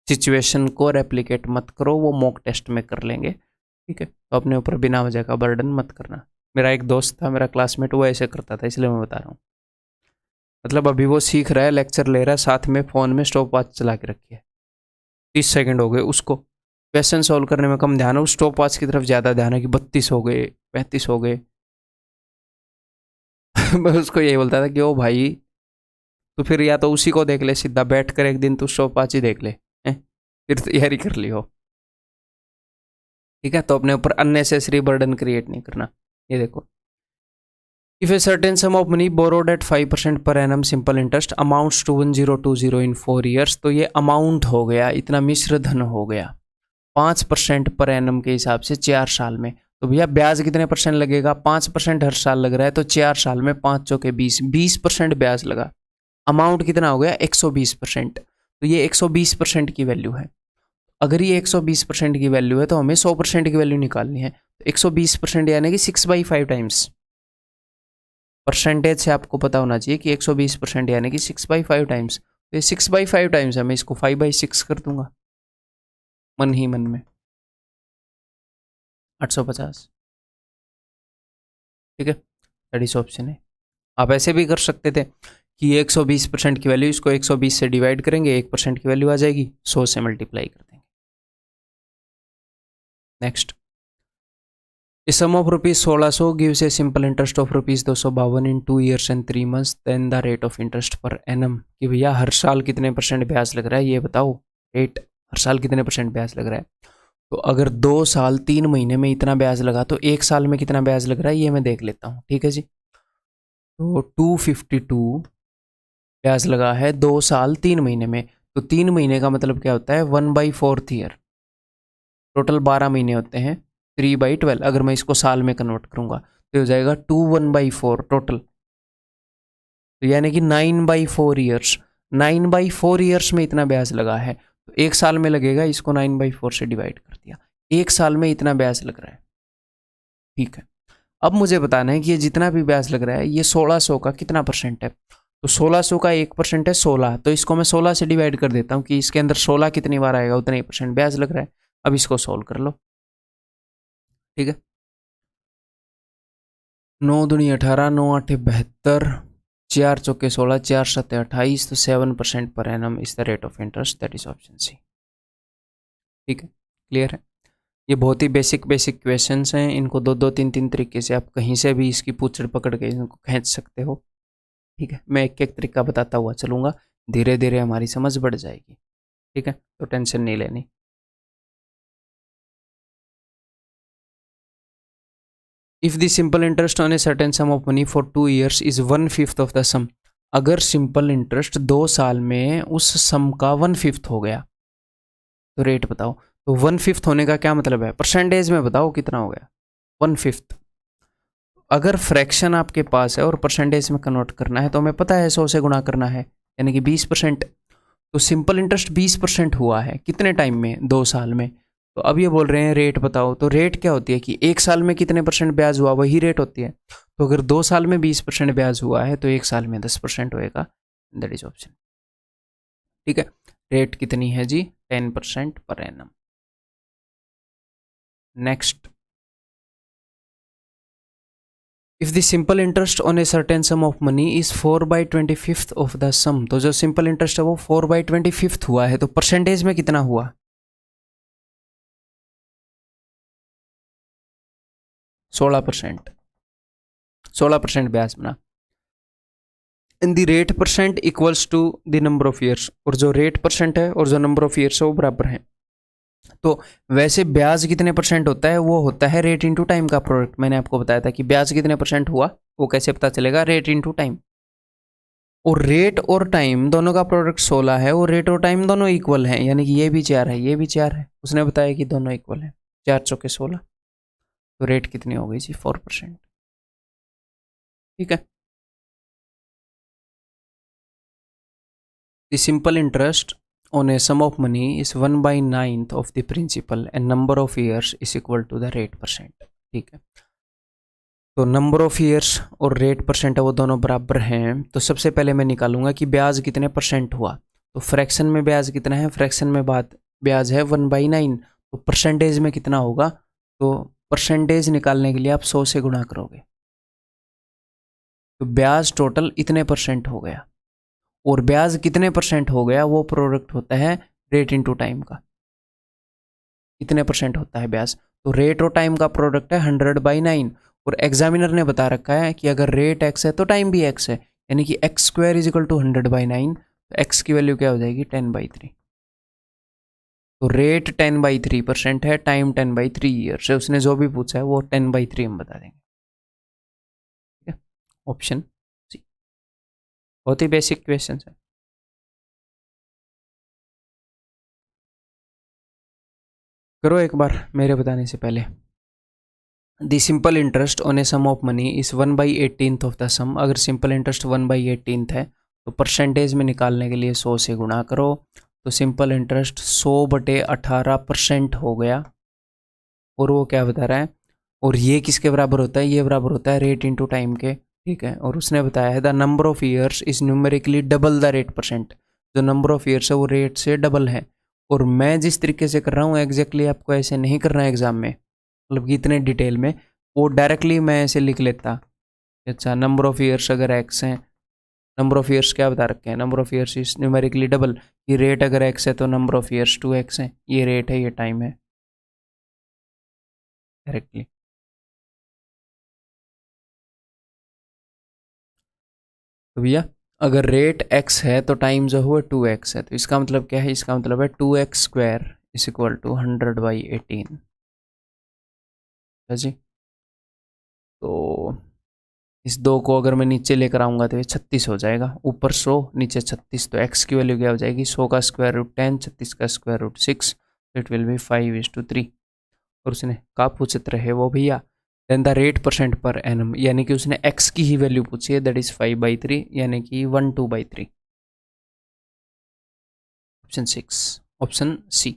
सिचुएशन को रेप्लिकेट मत करो, वो मॉक टेस्ट में कर लेंगे। ठीक है, तो अपने ऊपर बिना वजह का बर्डन मत करना। मेरा एक दोस्त था, मेरा क्लासमेट, वो ऐसे करता था, इसलिए मैं बता रहा हूँ। मतलब अभी वो सीख रहा है, लेक्चर ले रहा है, साथ में फ़ोन में स्टॉप वॉच चला के रखी है, 30 सेकंड हो गए, उसको क्वेश्चन सॉल्व करने में कम ध्यान है, उस स्टॉप वॉच की तरफ ज़्यादा ध्यान है कि 32 हो गए, 35 हो गए। मैं उसको यही बोलता था कि ओ भाई, तो फिर या तो उसी को देख ले, सीधा बैठ कर एक दिन तू स्टॉप वॉच ही देख ले, फिर तैयारी कर ली हो। ठीक है, तो अपने ऊपर अननेसेसरी बर्डन क्रिएट नहीं करना। ये देखो, if a certain sum of money borrowed at 5% per annum simple interest amounts to 1020 in 4 years, तो ये अमाउंट हो गया, इतना मिश्र धन हो गया 5% पर एनम के हिसाब से 4 साल में। तो भैया ब्याज कितने परसेंट लगेगा, 5% हर साल लग रहा है, तो 4 साल में 5 चौके 20, 20% ब्याज लगा। अमाउंट कितना हो गया, 120%। तो ये 120% की वैल्यू है। अगर ये 120% की वैल्यू है तो हमें 100% की वैल्यू निकालनी है। तो 120% यानी कि 6/5 टाइम्स। परसेंटेज से आपको पता होना चाहिए कि 120% यानी कि 6/5 टाइम्स। तो ये 6/5 टाइम्स है, मैं इसको 5/6 कर दूंगा मन ही मन में, 850। ठीक है, दैट इज ऑप्शन है। आप ऐसे भी कर सकते थे कि 120% की वैल्यू, इसको 120 से डिवाइड करेंगे, 1% की वैल्यू आ जाएगी, 100 से मल्टीप्लाई कर देंगे। Next, A sum of ₹1600 gives a simple interest of ₹252 in 2 years and 3 months, then the rate of interest per annum। कि भैया हर साल कितने परसेंट ब्याज लग रहा है, ये बताओ। रेट हर साल कितने परसेंट ब्याज लग रहा है। तो अगर 2 साल 3 महीने में इतना ब्याज लगा तो 1 साल में कितना ब्याज लग रहा है, ये मैं देख लेता हूँ। ठीक है जी, तो 252 ब्याज लगा है 2 साल 3 महीने में। तो 3 महीने का मतलब क्या होता है, 1/4 ईयर। टोटल 12 महीने होते हैं, 3/12। अगर मैं इसको साल में कन्वर्ट करूंगा तो हो जाएगा 2 1/4 टोटल, तो यानी कि 9/4 ईयर्स। 9/4 ईयर्स में इतना ब्याज लगा है, तो 1 साल में लगेगा, इसको 9/4 से डिवाइड कर दिया, 1 साल में इतना ब्याज लग रहा है। ठीक है, अब मुझे बताना है कि ये जितना भी ब्याज लग रहा है ये 1600 का कितना परसेंट है। तो 1600 का 1% है 16, तो इसको मैं 16 से डिवाइड कर देता हूँ कि इसके अंदर 16 कितनी बार आएगा, उतना ही परसेंट ब्याज लग रहा है। अब इसको सोल्व कर लो। ठीक है, 9 दूनी 18, 9 8 72, 4 चौके 16, 4 7 28, तो 7% per annum is the rate of interest, that is option C. ठीक है, क्लियर है। ये बहुत ही बेसिक क्वेश्चंस हैं, इनको 2-2 3-3 तरीके से आप कहीं से भी इसकी पूछड़ पकड़ के इनको खींच सकते हो। ठीक है, मैं एक एक तरीका बताता हुआ चलूँगा, धीरे धीरे हमारी समझ बढ़ जाएगी। ठीक है, तो टेंशन नहीं लेनी। If the simple interest on a certain sum of money for 2 years is 1/5 of the sum, अगर सिंपल इंटरेस्ट 2 साल में उस सम का 1/5 हो गया, तो रेट बताओ। तो 1/5 होने का क्या मतलब है, परसेंटेज में बताओ कितना हो गया 1/5। अगर फ्रैक्शन आपके पास है और परसेंटेज में कन्वर्ट करना है तो हमें पता है 100 से गुणा करना है, यानी कि 20%। तो सिंपल इंटरेस्ट 20% हुआ है कितने टाइम में, 2 साल में। तो अब ये बोल रहे हैं रेट बताओ, तो रेट क्या होती है कि 1 साल में कितने परसेंट ब्याज हुआ वही रेट होती है। तो अगर 2 साल में 20% ब्याज हुआ है तो 1 साल में 10% होएगा, दैट इज ऑप्शन। ठीक है, रेट कितनी है जी, 10% per annum. Next, if the simple interest on a certain sum of money is 4/25 of the sum, तो जो सिंपल इंटरेस्ट है वो 4/25 हुआ है, तो परसेंटेज में कितना हुआ, 16%। 16% ब्याज बना। In the rate percent equals to the number of years, और जो रेट परसेंट है और जो नंबर ऑफ ईयर्स है वो बराबर है। तो वैसे ब्याज कितने परसेंट होता है, वो होता है रेट इनटू टाइम का प्रोडक्ट। मैंने आपको बताया था कि ब्याज कितने परसेंट हुआ वो कैसे पता चलेगा, रेट इनटू टाइम। और रेट और टाइम दोनों का प्रोडक्ट 16 है, और रेट और टाइम दोनों इक्वल हैं, यानी कि ये भी 4 है ये भी 4 है। उसने बताया कि दोनों इक्वल है, 4 चौके 16। तो रेट कितनी हो गई जी, 4%। ठीक है, the simple interest on a sum of money is 1/9 of the principal and number of years is equal to the rate percent। ठीक है, तो नंबर ऑफ ईयर्स और रेट परसेंट है वो दोनों बराबर हैं। तो सबसे पहले मैं निकालूंगा कि ब्याज कितने परसेंट हुआ। तो फ्रैक्शन में ब्याज कितना है, फ्रैक्शन में बात ब्याज है 1/9, तो परसेंटेज में कितना होगा। तो परसेंटेज निकालने के लिए आप 100 से गुणा करोगे, तो ब्याज टोटल इतने परसेंट हो गया। और ब्याज कितने परसेंट हो गया वो प्रोडक्ट होता है रेट इनटू टाइम का, कितने परसेंट होता है ब्याज। तो रेट और टाइम का प्रोडक्ट है 100/9, और एग्जामिनर ने बता रखा है कि अगर रेट एक्स है तो टाइम भी एक्स है, यानी कि x² इज इक्वल टू 100/9। तो एक्स की वैल्यू क्या हो जाएगी, 10/3। तो रेट 10/3% है, टाइम 10/3 ईयर्स है। उसने जो भी पूछा है वो 10/3 हम बता देंगे। ठीक है, ऑप्शन सी, बहुत ही बेसिक क्वेश्चन है। करो एक बार मेरे बताने से पहले। The simple interest on a sum of money is 1/18 of the sum. अगर सिंपल इंटरेस्ट 1/18 है तो परसेंटेज में निकालने के लिए 100 से गुणा करो। तो सिंपल इंटरेस्ट 100/18% हो गया, और वो क्या बता रहा है, और ये किसके बराबर होता है, ये बराबर होता है रेट इनटू टाइम के। ठीक है, और उसने बताया है the number of years is numerically double the rate percent. जो नंबर ऑफ ईयर्स है वो रेट से डबल है। और मैं जिस तरीके से कर रहा हूँ एग्जैक्टली आपको ऐसे नहीं करना है एग्जाम में, मतलब कि इतने डिटेल में। वो डायरेक्टली मैं ऐसे लिख लेता। अच्छा, नंबर ऑफ ईयर्स अगर एक्स है, नंबर ऑफ ईयर्स क्या बता रखे हैं, number of years is numerically double. ये रेट अगर एक्स है तो नंबर ऑफ ईयर्स 2x है, ये रेट है ये टाइम है, डायरेक्टली। तो भैया अगर रेट x है तो टाइम जो हुआ 2x है, तो इसका मतलब क्या है, इसका मतलब है 2x² इज इक्वल टू 100/18। जी, तो इस 2 को अगर मैं नीचे लेकर आऊँगा तो ये 36 हो जाएगा, ऊपर 100 नीचे 36। तो x की वैल्यू क्या हो जाएगी, 100 का स्क्वायर रूट 10, 36 का square root 6, it will be 5:3। और उसने कहा पूछते रहे वो भैया then the rate percent per annum, यानी कि उसने x की ही वैल्यू पूछी है, दैट इज 5/3, यानी कि 1/2/3। Option 6, option C.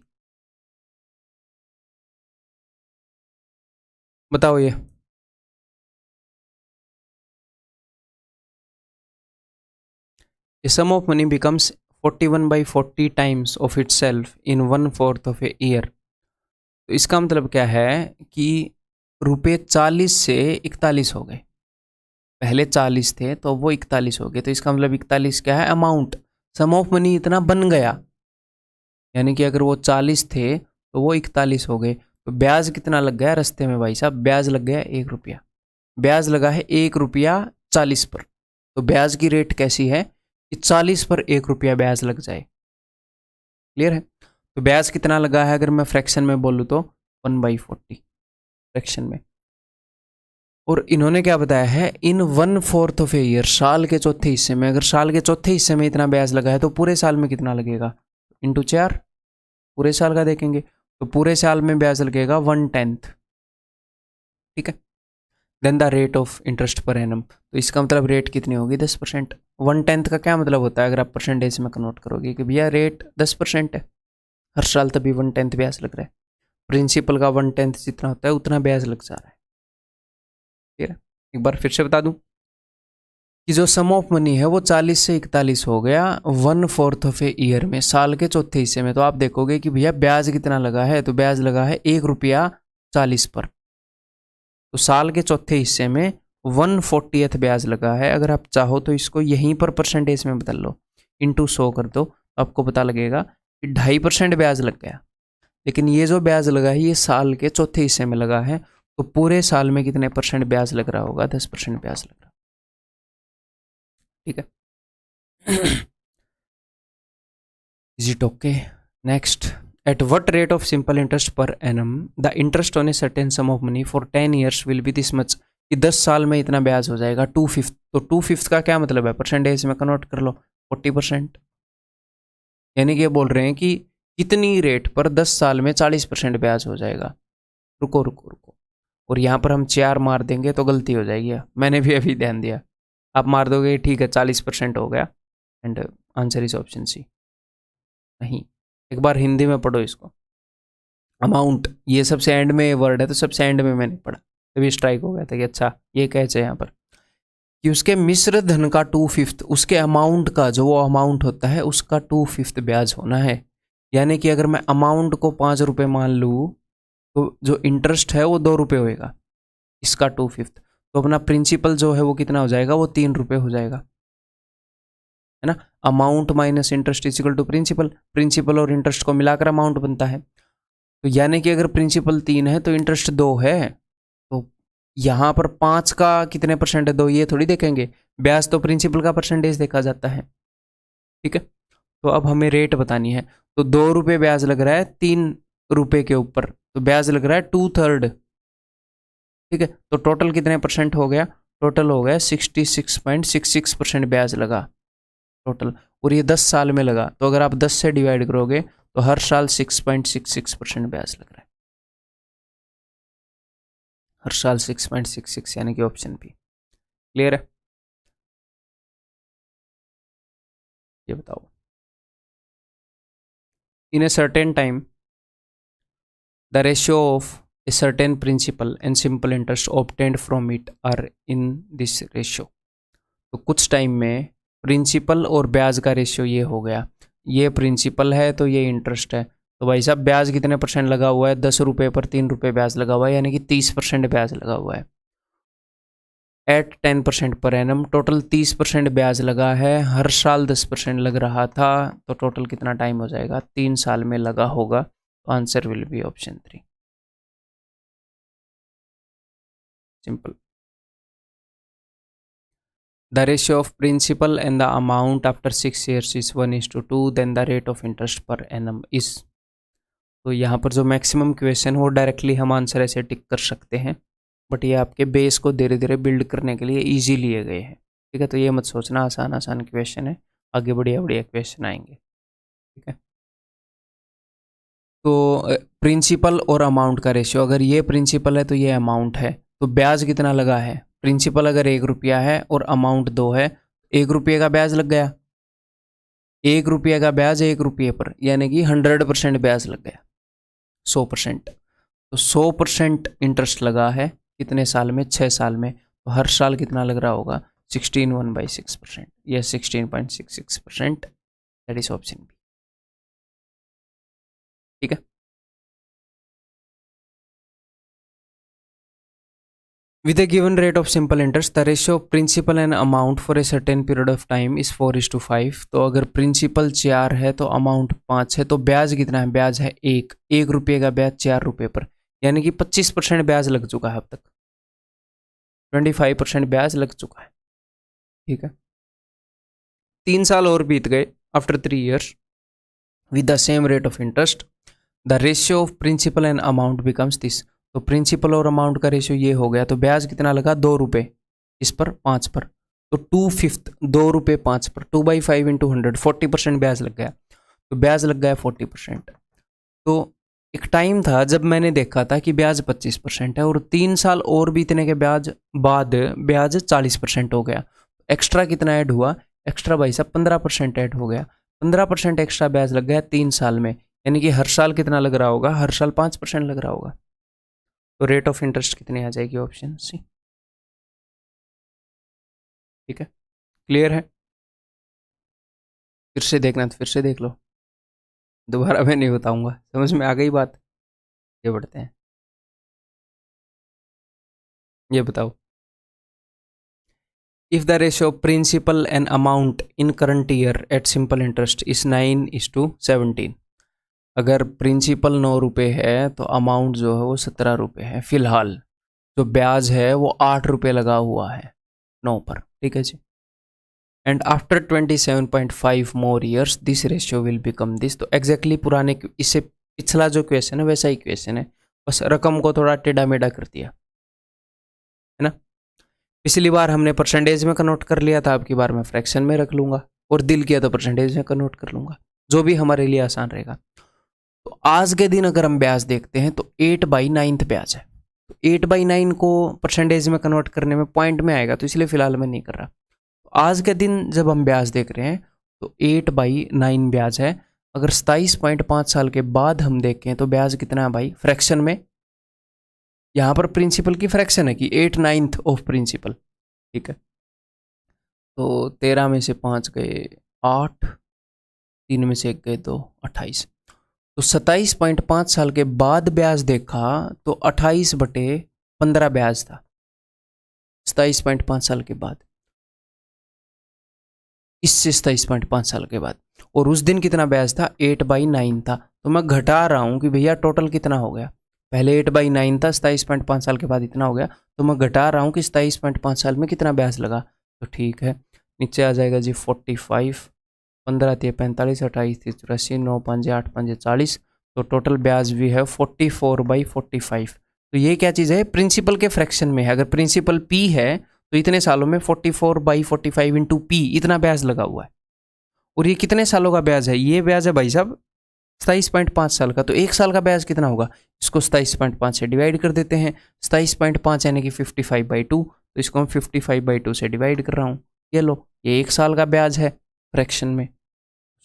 बताओ ये, A sum of money becomes 41/40 times of itself in 1/4 of a year। तो इसका मतलब क्या है कि रुपये 40 से 41 हो गए। पहले 40 थे तो वो 41 हो गए। तो इसका मतलब 41 क्या है, अमाउंट। सम ऑफ मनी इतना बन गया, यानी कि अगर वो 40 थे तो वो 41 हो गए। तो ब्याज कितना लग गया रास्ते में भाई साहब, ब्याज लग गया 1 रुपया। ब्याज लगा है 1 रुपया 40 पर। तो ब्याज की रेट कैसी है कि 40 पर 1 रुपया ब्याज लग जाए। क्लियर है। तो ब्याज कितना लगा है अगर मैं फ्रैक्शन में बोलूँ तो 1/40 फ्रैक्शन में। और इन्होंने क्या बताया है, इन 1/4 ऑफ ए ईयर, साल के चौथे हिस्से में। अगर साल के चौथे हिस्से में इतना ब्याज लगा है तो पूरे साल में कितना लगेगा, इंटू 4, पूरे साल का देखेंगे। तो पूरे साल में ब्याज लगेगा 1/10, ठीक है। Then the rate of interest per annum, तो इसका मतलब रेट कितनी होगी 10%। 1/10 का क्या मतलब होता है अगर आप परसेंटेज में कन्वर्ट करोगे कि भैया रेट 10% है, हर साल तभी 1/10 ब्याज लग रहा है। प्रिंसिपल का 1/10 जितना होता है उतना ब्याज लग जा रहा है। ठीक है, एक बार फिर से बता दूं कि जो सम ऑफ मनी है वो 40 से 41 हो गया 1/4 ऑफ ए ईयर में, साल के चौथे हिस्से में। तो आप देखोगे कि भैया ब्याज कितना लगा है, तो ब्याज लगा है 1 रुपया 40 पर। तो साल के चौथे हिस्से में 1/40 ब्याज लगा है। अगर आप चाहो तो इसको यहीं पर परसेंटेज में बदल लो, इंटू 100 कर दो, तो आपको पता लगेगा कि 2.5% ब्याज लग गया। लेकिन ये जो ब्याज लगा है ये साल के चौथे हिस्से में लगा है, तो पूरे साल में कितने परसेंट ब्याज लग रहा होगा, 10% ब्याज लग रहा, ठीक है। Is it okay? Next, at what rate of simple interest per annum the interest on a certain sum of money for 10 years will be this much, कि 10 साल में इतना ब्याज हो जाएगा 2/5। तो 2/5 का क्या मतलब है, परसेंटेज में कन्वर्ट कर लो 40%। यानी कि ये बोल रहे हैं कि कितनी रेट पर 10 साल में 40% ब्याज हो जाएगा। रुको रुको रुको, और यहाँ पर हम 4 मार देंगे तो गलती हो जाएगी, मैंने भी अभी ध्यान दिया। आप मार दोगे ठीक है 40% हो गया, and answer is option C. नहीं, एक बार हिंदी में पढ़ो इसको। अमाउंट, ये सबसे एंड में वर्ड है तो सबसे एंड में मैंने पढ़ा, तभी स्ट्राइक हो गया था कि अच्छा ये कैसे यहाँ पर, कि उसके मिश्र धन का 2/5, उसके अमाउंट का जो वो अमाउंट होता है उसका 2/5 ब्याज होना है। यानी कि अगर मैं अमाउंट को 5 रुपये मान लूँ तो जो इंटरेस्ट है वो 2 रुपये होएगा, इसका 2/5। तो अपना प्रिंसिपल जो है वो कितना हो जाएगा, वो 3 रुपये हो जाएगा, है ना। Amount minus interest is equal to principal, principal और इंटरेस्ट को मिलाकर अमाउंट बनता है। तो यानी कि अगर प्रिंसिपल 3 है तो इंटरेस्ट 2 है, तो यहाँ पर 5 का कितने परसेंट है, 2, ये थोड़ी देखेंगे, ब्याज तो प्रिंसिपल का परसेंटेज देखा जाता है, ठीक है। तो अब हमें रेट बतानी है, तो 2 रुपये ब्याज लग रहा है 3 रुपये के ऊपर, तो ब्याज लग रहा है 2/3, ठीक है। तो टोटल कितने परसेंट हो गया, टोटल हो गया 66.66% ब्याज लगा टोटल, और ये 10 साल में लगा। तो अगर आप 10 से डिवाइड करोगे तो हर साल 6.66% ब्याज लग रहा है, हर साल 6.66, यानी कि ऑप्शन बी। क्लियर है? ये बताओ, in a certain time the ratio of a certain principal and simple interest obtained from it are in this ratio. तो कुछ टाइम में प्रिंसिपल और ब्याज का रेशियो ये हो गया, ये प्रिंसिपल है तो ये इंटरेस्ट है। तो भाई साहब ब्याज कितने परसेंट लगा हुआ है, 10 रुपये पर 3 रुपये ब्याज लगा हुआ है, यानी कि 30% ब्याज लगा हुआ है। एट 10% पर एनम, टोटल 30% ब्याज लगा है, हर साल 10% लग रहा था, तो टोटल कितना टाइम हो जाएगा, 3 साल में लगा होगा। तो answer will be option 3, simple. The ratio of principal and the amount after 6 years is 1:2, then the rate of interest per annum is। तो यहाँ पर जो मैक्सिमम क्वेश्चन वो डायरेक्टली हम आंसर ऐसे टिक कर सकते हैं, बट ये आपके बेस को धीरे धीरे बिल्ड करने के लिए ईजी लिए गए हैं, ठीक है। तो ये मत सोचना आसान आसान क्वेश्चन है, आगे बढ़िया बढ़िया क्वेश्चन आएंगे, ठीक है। तो प्रिंसिपल और अमाउंट का रेशियो, अगर ये प्रिंसिपल है तो ये अमाउंट है, तो ब्याज कितना लगा है, प्रिंसिपल अगर 1 रुपया है और अमाउंट 2 है, 1 रुपये का ब्याज लग गया, 1 रुपये का ब्याज 1 रुपये पर, यानी कि 100% ब्याज लग गया, 100%। तो 100% इंटरेस्ट लगा है कितने साल में, 6 साल में, तो हर साल कितना लग रहा होगा, 16/1/6%, यह 16.66%, दैट इज ऑप्शन बी, ठीक है। With a given rate of simple interest, the ratio of principal and amount for a certain period of time is 4:5। तो अगर प्रिंसिपल 4 है तो अमाउंट 5 है, तो ब्याज कितना है, ब्याज है 1 रुपये का ब्याज 4 रुपये पर, यानी कि 25% ब्याज लग चुका है अब तक, 25% ब्याज लग चुका है, ठीक है। 3 साल और बीत गए, after 3 years with the same rate of interest, the ratio of principal and amount becomes this। तो प्रिंसिपल और अमाउंट का रेशियो ये हो गया, तो ब्याज कितना लगा, 2 रुपये, इस पर 5 पर, तो 2/5, 2 रुपये 5 पर, 2/5 × 100, 40% ब्याज लग गया, तो ब्याज लग गया 40%। तो एक टाइम था जब मैंने देखा था कि ब्याज 25% है और 3 साल और बीतने के ब्याज बाद ब्याज 40% हो गया। एक्स्ट्रा कितना ऐड हुआ? एक्स्ट्रा भाई साहब 15% ऐड हो गया। 15% एक्स्ट्रा ब्याज लग गया 3 साल में, यानी कि हर साल कितना लग रहा होगा? हर साल 5% लग रहा होगा। तो रेट ऑफ इंटरेस्ट कितनी आ जाएगी? Option C. ठीक है, क्लियर है? फिर से देखना तो फिर से देख लो, दोबारा मैं नहीं बताऊंगा। समझ में आ गई बात? ये बढ़ते हैं, ये बताओ। If the ratio of principal and amount in current year at simple interest is 9:17, अगर प्रिंसिपल 9 रुपये है तो अमाउंट जो है वो 17 रुपये है। फिलहाल जो ब्याज है वो 8 रुपये लगा हुआ है 9 पर। ठीक है जी। And after 27.5 more years this ratio will become this. तो एग्जैक्टली पुराने इससे पिछला जो क्वेश्चन है वैसा ही क्वेश्चन है, बस रकम को थोड़ा टेढ़ा मेढ़ा कर दिया है ना। पिछली बार हमने परसेंटेज में कन्वर्ट कर लिया था, अब की बार मैं फ्रैक्शन में रख लूंगा, और दिल किया तो परसेंटेज में कन्वर्ट कर लूंगा, जो भी हमारे लिए आसान रहेगा। तो आज के दिन अगर हम ब्याज देखते हैं तो 8/9 ब्याज है। तो 8/9 को परसेंटेज में कन्वर्ट करने में पॉइंट में आएगा, तो इसलिए फिलहाल मैं नहीं कर रहा। तो आज के दिन जब हम ब्याज देख रहे हैं तो 8/9 ब्याज है। अगर 27.5 साल के बाद हम देखें तो ब्याज कितना है भाई? फ्रैक्शन में। यहाँ पर प्रिंसिपल की फ्रैक्शन है कि 8/9 ऑफ प्रिंसिपल। ठीक है, तो 13 में से 5 गए 8, 3 में से 1 गए 2, 28। तो 27.5 साल के बाद ब्याज देखा तो 28/15 ब्याज था 27.5 साल के बाद, इससे 27.5 साल के बाद। और उस दिन कितना ब्याज था? 8/9 था। तो मैं घटा रहा हूँ कि भैया टोटल कितना हो गया। पहले 8/9 था, 27.5 साल के बाद इतना हो गया, तो मैं घटा रहा हूँ कि 27.5 साल में कितना ब्याज लगा। तो ठीक है, नीचे आ जाएगा जी 45, 15 × 45, 28 × 84, 9 × 5 = 8 × 5 = 40। तो टोटल ब्याज भी है 44/45। तो ये क्या चीज़ है? प्रिंसिपल के फ्रैक्शन में है। अगर प्रिंसिपल P है तो इतने सालों में 44/45 इंटू P इतना ब्याज लगा हुआ है। और ये कितने सालों का ब्याज है? ये ब्याज है भाई साहब 27.5 साल का। तो एक साल का ब्याज कितना होगा? इसको 27.5 से डिवाइड कर देते हैं। 27.5 यानी कि 55/2, तो इसको मैं 55/2 से डिवाइड कर रहा हूँ। ये लो, ये एक साल का ब्याज है फ्रैक्शन में।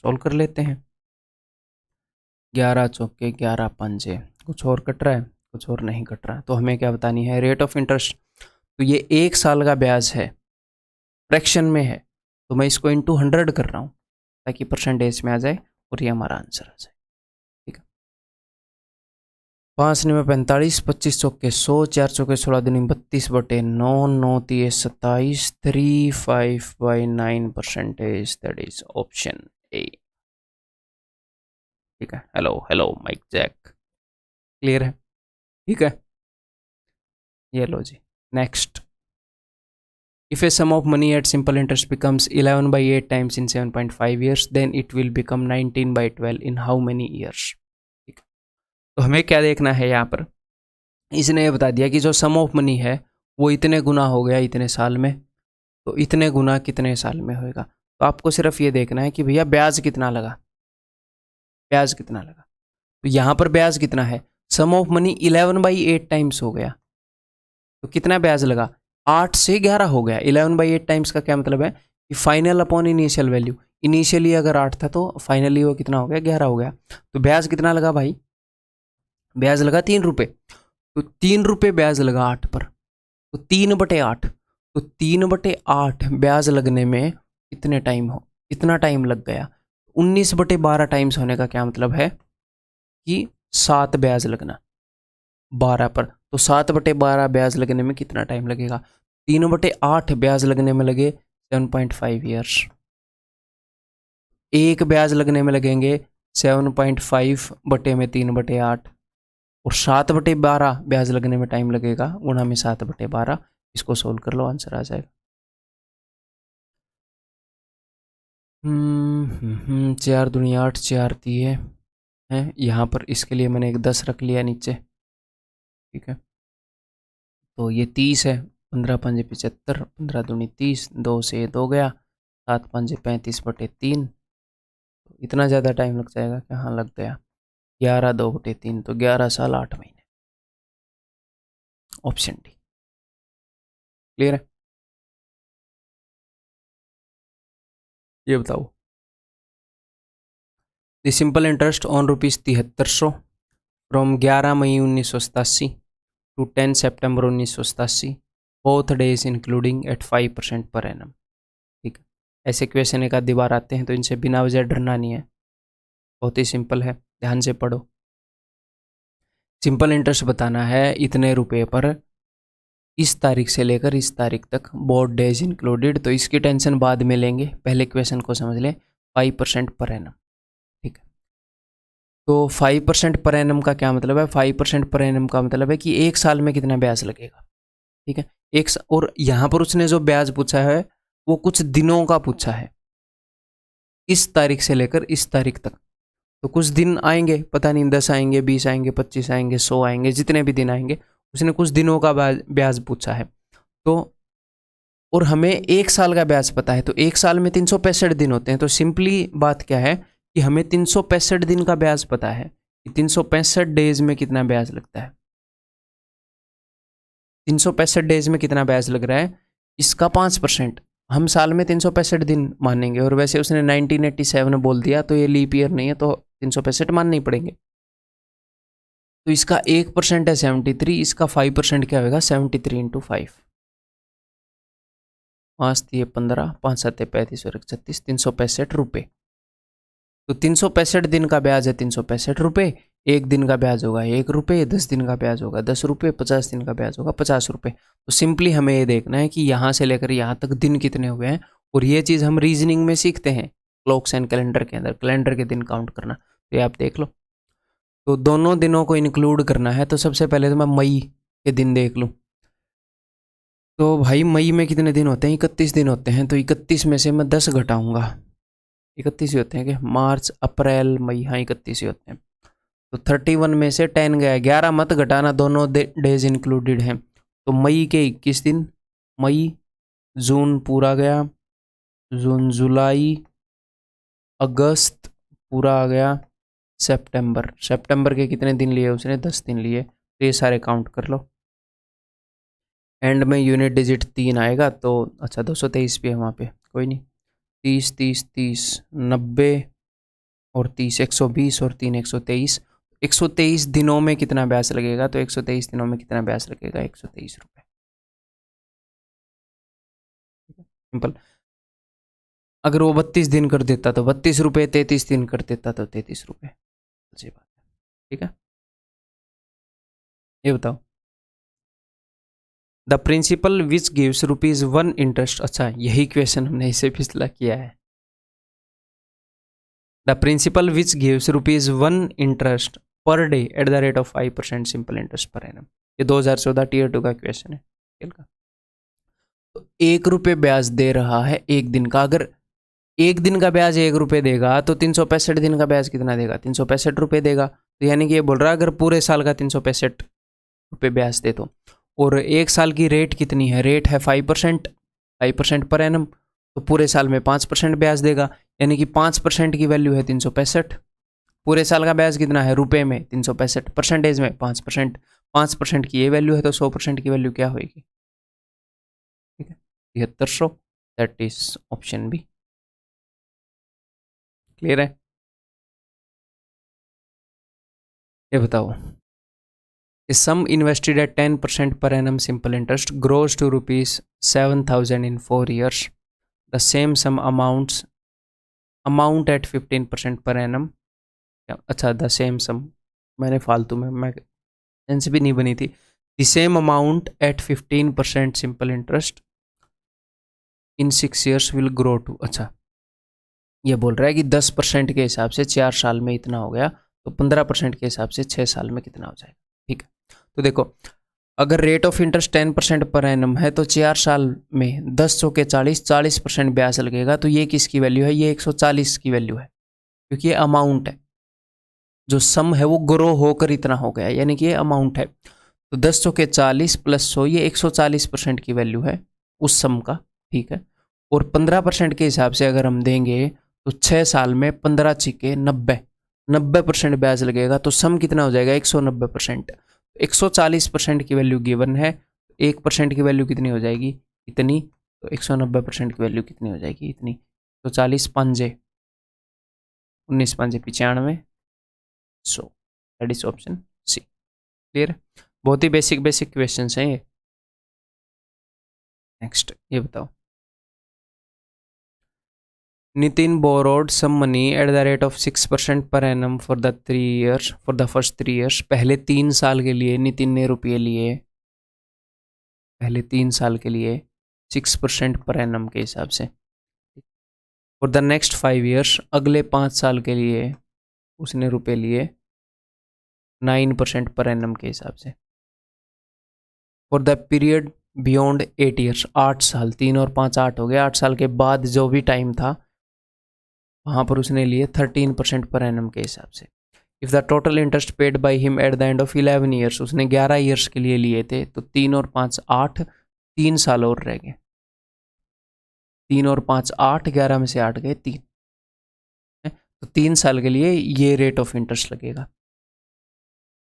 सॉल्व कर लेते हैं। 11 चौके 11 पंजे, कुछ और कट रहा है? कुछ और नहीं कट रहा। तो हमें क्या बतानी है? Rate of interest. तो ये एक साल का ब्याज है, फ्रैक्शन में है, तो मैं इसको इंटू 100 कर रहा हूँ ताकि परसेंटेज में आ जाए और ये हमारा आंसर आ जाए। ठीक है, 5 9 45, 25 चौके 100, 4 चौके 16 दूनी 32/9, 9 3 27, 35/9 percentage, that is option A. ठीक है, hello hello mic check, clear है? ठीक है, ये लो जी। Next, if a sum of money at simple interest becomes 11/8 times in 7.5 years, then it will become 19/12 in how many years? ठीक है, तो हमें क्या देखना है यहाँ पर? इसने ये बता दिया कि जो सम ऑफ मनी है वो इतने गुना हो गया इतने साल में, तो इतने गुना कितने साल में होएगा। तो आपको सिर्फ ये देखना है कि भैया ब्याज कितना लगा, ब्याज कितना लगा। तो यहाँ पर ब्याज कितना है? सम ऑफ मनी 11/8 टाइम्स हो गया, तो कितना ब्याज लगा? 8 से 11 हो गया। 11/8 टाइम्स का क्या मतलब है कि final upon initial value. Initially अगर 8 था तो फाइनली वो कितना हो गया? 11 हो गया। तो ब्याज कितना लगा भाई? ब्याज लगा 3 रुपये। तो 3 रुपये ब्याज लगा 8 पर, तो 3/8। तो 3/8 ब्याज लगने में कितने टाइम हो? इतना टाइम लग गया। 19/12 टाइम्स होने का क्या मतलब है कि 7 ब्याज लगना 12 पर। तो 7/12 ब्याज लगने में कितना टाइम लगेगा? 3/8 ब्याज लगने में लगे 7.5 ईयर्स। एक ब्याज लगने में लगेंगे 7.5 बटे में 3/8, और 7/12 ब्याज लगने में टाइम लगेगा गुणा में 7/12। इसको सोल्व कर लो, आंसर आ जाएगा। 4 दूनी 8, 4 दिए हैं यहाँ पर। इसके लिए मैंने एक 10 रख लिया नीचे। ठीक है, तो ये 30 है। 15 पंजे 75, 15 दूनी 30, 2 से 2 गया, 7 पंजे 35/3। इतना ज़्यादा टाइम लग जाएगा क्या? हाँ लग गया। 11/2/3 तो 11 साल 8 महीने। Option D. क्लियर है? ये बताओ। The simple interest on ₹7300 from 11 May 1987 to 10 September 1987, both days including at 5% per annum. ठीक है, ऐसे क्वेश्चन एक आधी बार आते हैं तो इनसे बिना वजह डरना नहीं है, बहुत ही सिंपल है, ध्यान से पढ़ो। सिंपल इंटरेस्ट बताना है इतने रुपए पर इस तारीख से लेकर इस तारीख तक, बोथ डेज इंक्लूडेड, तो इसकी टेंशन बाद में लेंगे, पहले क्वेश्चन को समझ लें। 5% पर एनम। ठीक है, तो 5% पर एनम का क्या मतलब है? 5% पर एनम का मतलब है कि एक साल में कितना ब्याज लगेगा। ठीक है, और यहाँ पर उसने जो ब्याज पूछा है वो कुछ दिनों का पूछा है, इस तारीख से लेकर इस तारीख तक। तो कुछ दिन आएंगे, पता नहीं 10 आएंगे, 20 आएंगे, 25 आएंगे, 100 आएंगे, जितने भी दिन आएंगे, उसने कुछ दिनों का ब्याज पूछा है। तो और हमें एक साल का ब्याज पता है, तो एक साल में 365 दिन होते हैं। तो सिंपली बात क्या है कि हमें 365 दिन का ब्याज पता है कि 365 डेज में कितना ब्याज लगता है। 365 डेज में कितना ब्याज लग रहा है, इसका 5% हम साल में 365 दिन मानेंगे। और वैसे उसने 1987 बोल दिया, तो ये लीप ईयर नहीं है, तो 365 मानने ही पड़ेंगे। तो इसका 1% है 73, इसका 5% क्या होगा? 73 इंटू 5, 5 3 15, 5 7 35 और 36, 365 रुपये। तो 365 दिन का ब्याज है 365 रुपये, एक दिन का ब्याज होगा 1 रुपये, 10 दिन का ब्याज होगा 10 रुपये, 50 दिन का ब्याज होगा 50 रुपये। तो सिंपली हमें ये देखना है कि यहाँ से लेकर यहाँ तक दिन कितने हुए हैं, और ये चीज़ हम रीजनिंग में सीखते हैं क्लॉक्स एंड कैलेंडर के अंदर, कैलेंडर के दिन काउंट करना। तो ये आप देख लो। तो दोनों दिनों को इंक्लूड करना है, तो सबसे पहले तो मैं मई के दिन देख लूँ। तो भाई मई में कितने दिन होते हैं? 31 दिन होते हैं। तो 31 में से मैं 10 घटाऊंगा, 31 ही होते हैं क्या? मार्च अप्रैल मई, हाँ 31 ही होते हैं। तो 31 में से 10 गया, 11 मत घटाना, दोनों डेज इंक्लूडेड हैं। तो मई के 21 दिन, मई, जून पूरा गया, जून जुलाई अगस्त पूरा आ गया, सितंबर, सितंबर के कितने दिन लिए उसने? 10 दिन लिए। तो ये सारे काउंट कर लो। एंड में यूनिट डिजिट 3 आएगा, तो अच्छा 223 भी है वहाँ पे, कोई नहीं। 30 30 30 90 और 30 120 और 3 123। 123 दिनों में कितना ब्याज लगेगा? तो 123 दिनों में कितना ब्याज लगेगा? 123 रुपये। सिंपल। अगर वो 32 दिन कर देता तो 32 रुपये, 33 दिन कर देता तो 33 रुपये। अच्छी बात है, ठीक है। ये बताओ, the principal which gives ₹1 interest. अच्छा, यही क्वेश्चन हमने इसे पिछला किया है। The principal which gives ₹1 interest per day at the rate of 5% simple interest per annum. ये 2014 टीयर 2 का क्वेश्चन है। तो 1 रुपये ब्याज दे रहा है एक दिन का। अगर एक दिन का ब्याज 1 रुपये देगा तो 365 दिन का ब्याज कितना देगा? 365 रुपये देगा। तो यानी कि ये बोल रहा है अगर पूरे साल का 365 रुपये ब्याज दे दो। और एक साल की रेट कितनी है? रेट है 5%, 5% पर एनम, तो पूरे साल में 5% ब्याज देगा, यानी कि 5% की वैल्यू है 365। पूरे साल का ब्याज कितना है रुपए में? 365, परसेंटेज में 5%, 5% की ये वैल्यू है, तो 100% की वैल्यू क्या होगी? ठीक है, 7300, that is option B. Clear है? ये बताओ, sum invested at 10% per annum simple interest grows to ₹7,000 in 4 years. The same sum amount at 15% per annum. अच्छा, द सेम सम मैंने फालतू में, मैं सेंस भी नहीं बनी थी। The same amount at 15% simple interest in 6 years will grow to. अच्छा, ये बोल रहा है कि 10% के हिसाब से 4 साल में इतना हो गया, तो 15% के हिसाब से 6 साल में कितना हो जाएगा। ठीक है, तो देखो, अगर rate of interest 10% per annum है, तो 4 साल में 10 चौके 40, 40% ब्याज लगेगा। तो ये किसकी वैल्यू है? ये 140 की वैल्यू है, क्योंकि ये अमाउंट है, जो सम है वो ग्रो होकर इतना हो गया, यानी कि ये अमाउंट है। तो 10 चौके 40 प्लस 100, ये 140% की वैल्यू है उस सम का। ठीक है, और 15% के हिसाब से अगर हम देंगे तो 6 साल में 15 छिके 90, 90% ब्याज लगेगा, तो सम कितना हो जाएगा 190%। 140% की वैल्यू गिवन है, 1% की वैल्यू कितनी हो जाएगी इतनी, तो 190% की वैल्यू कितनी हो जाएगी इतनी। तो 40 पंजे 19 पंजे 95, so that is option C. Clear? बहुत ही बेसिक बेसिक क्वेश्चन हैं ये। नेक्स्ट ये बताओ, Nitin borrowed some money at the rate of 6% per annum for the 3 years, for the first 3 years। पहले 3 साल के लिए नितिन ने रुपये लिए, पहले 3 साल के लिए 6% पर एनम के हिसाब से। फॉर द नेक्स्ट 5 years, अगले 5 साल के लिए उसने रुपये लिए 9% पर एनम के हिसाब से। For the period beyond 8 years, 8 साल, 3 और 5 8 हो गए, 8 साल के बाद जो भी टाइम था वहाँ पर उसने लिए 13% पर एनम के हिसाब से। If the total interest paid by him at the end of 11 years, उसने 11 years के लिए लिए थे, तो 3 और 5 8, 3 साल और रह गए। 3 और 5 8, 11 में से 8 गए 3, तो 3 साल के लिए ये रेट ऑफ इंटरेस्ट लगेगा।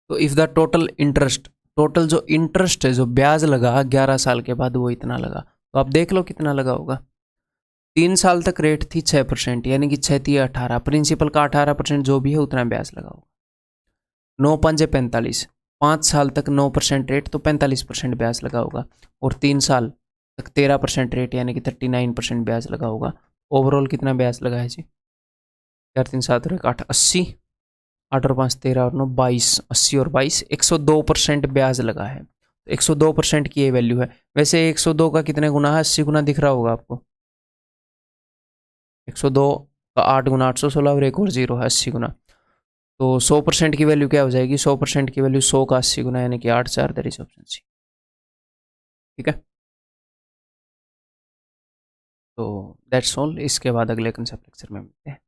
तो if the total interest, total जो इंटरेस्ट है, जो ब्याज लगा 11 साल के बाद, वो इतना लगा, तो आप देख लो कितना लगा होगा। 3 साल तक रेट थी 6%, यानी कि 6 3 18, प्रिंसिपल का 18% जो भी है उतना ब्याज लगा होगा। 9 पंजे 45, 5 साल तक 9% रेट, तो 45% ब्याज लगा होगा। और 3 साल तक 13% रेट, यानी कि 39% ब्याज लगा होगा। ओवरऑल कितना ब्याज लगा है जी? 4 3 7 और 1 8, 80, 8 और 5 13 और 9 22, 80 और 22 102% ब्याज लगा है। 102% की ये वैल्यू है। वैसे 102 का कितने गुना है? 80 गुना दिख रहा होगा आपको। 102 का 8 गुना 816 और एक और 0 है 80 गुना। तो 100% की वैल्यू क्या हो जाएगी? 100% की वैल्यू 100 का 80 गुना, यानी कि 8 4, दैट इज ऑप्शन सी। ठीक है, तो दैट्स ऑल। इसके बाद अगले कंसेप्ट लेक्चर में मिलते हैं।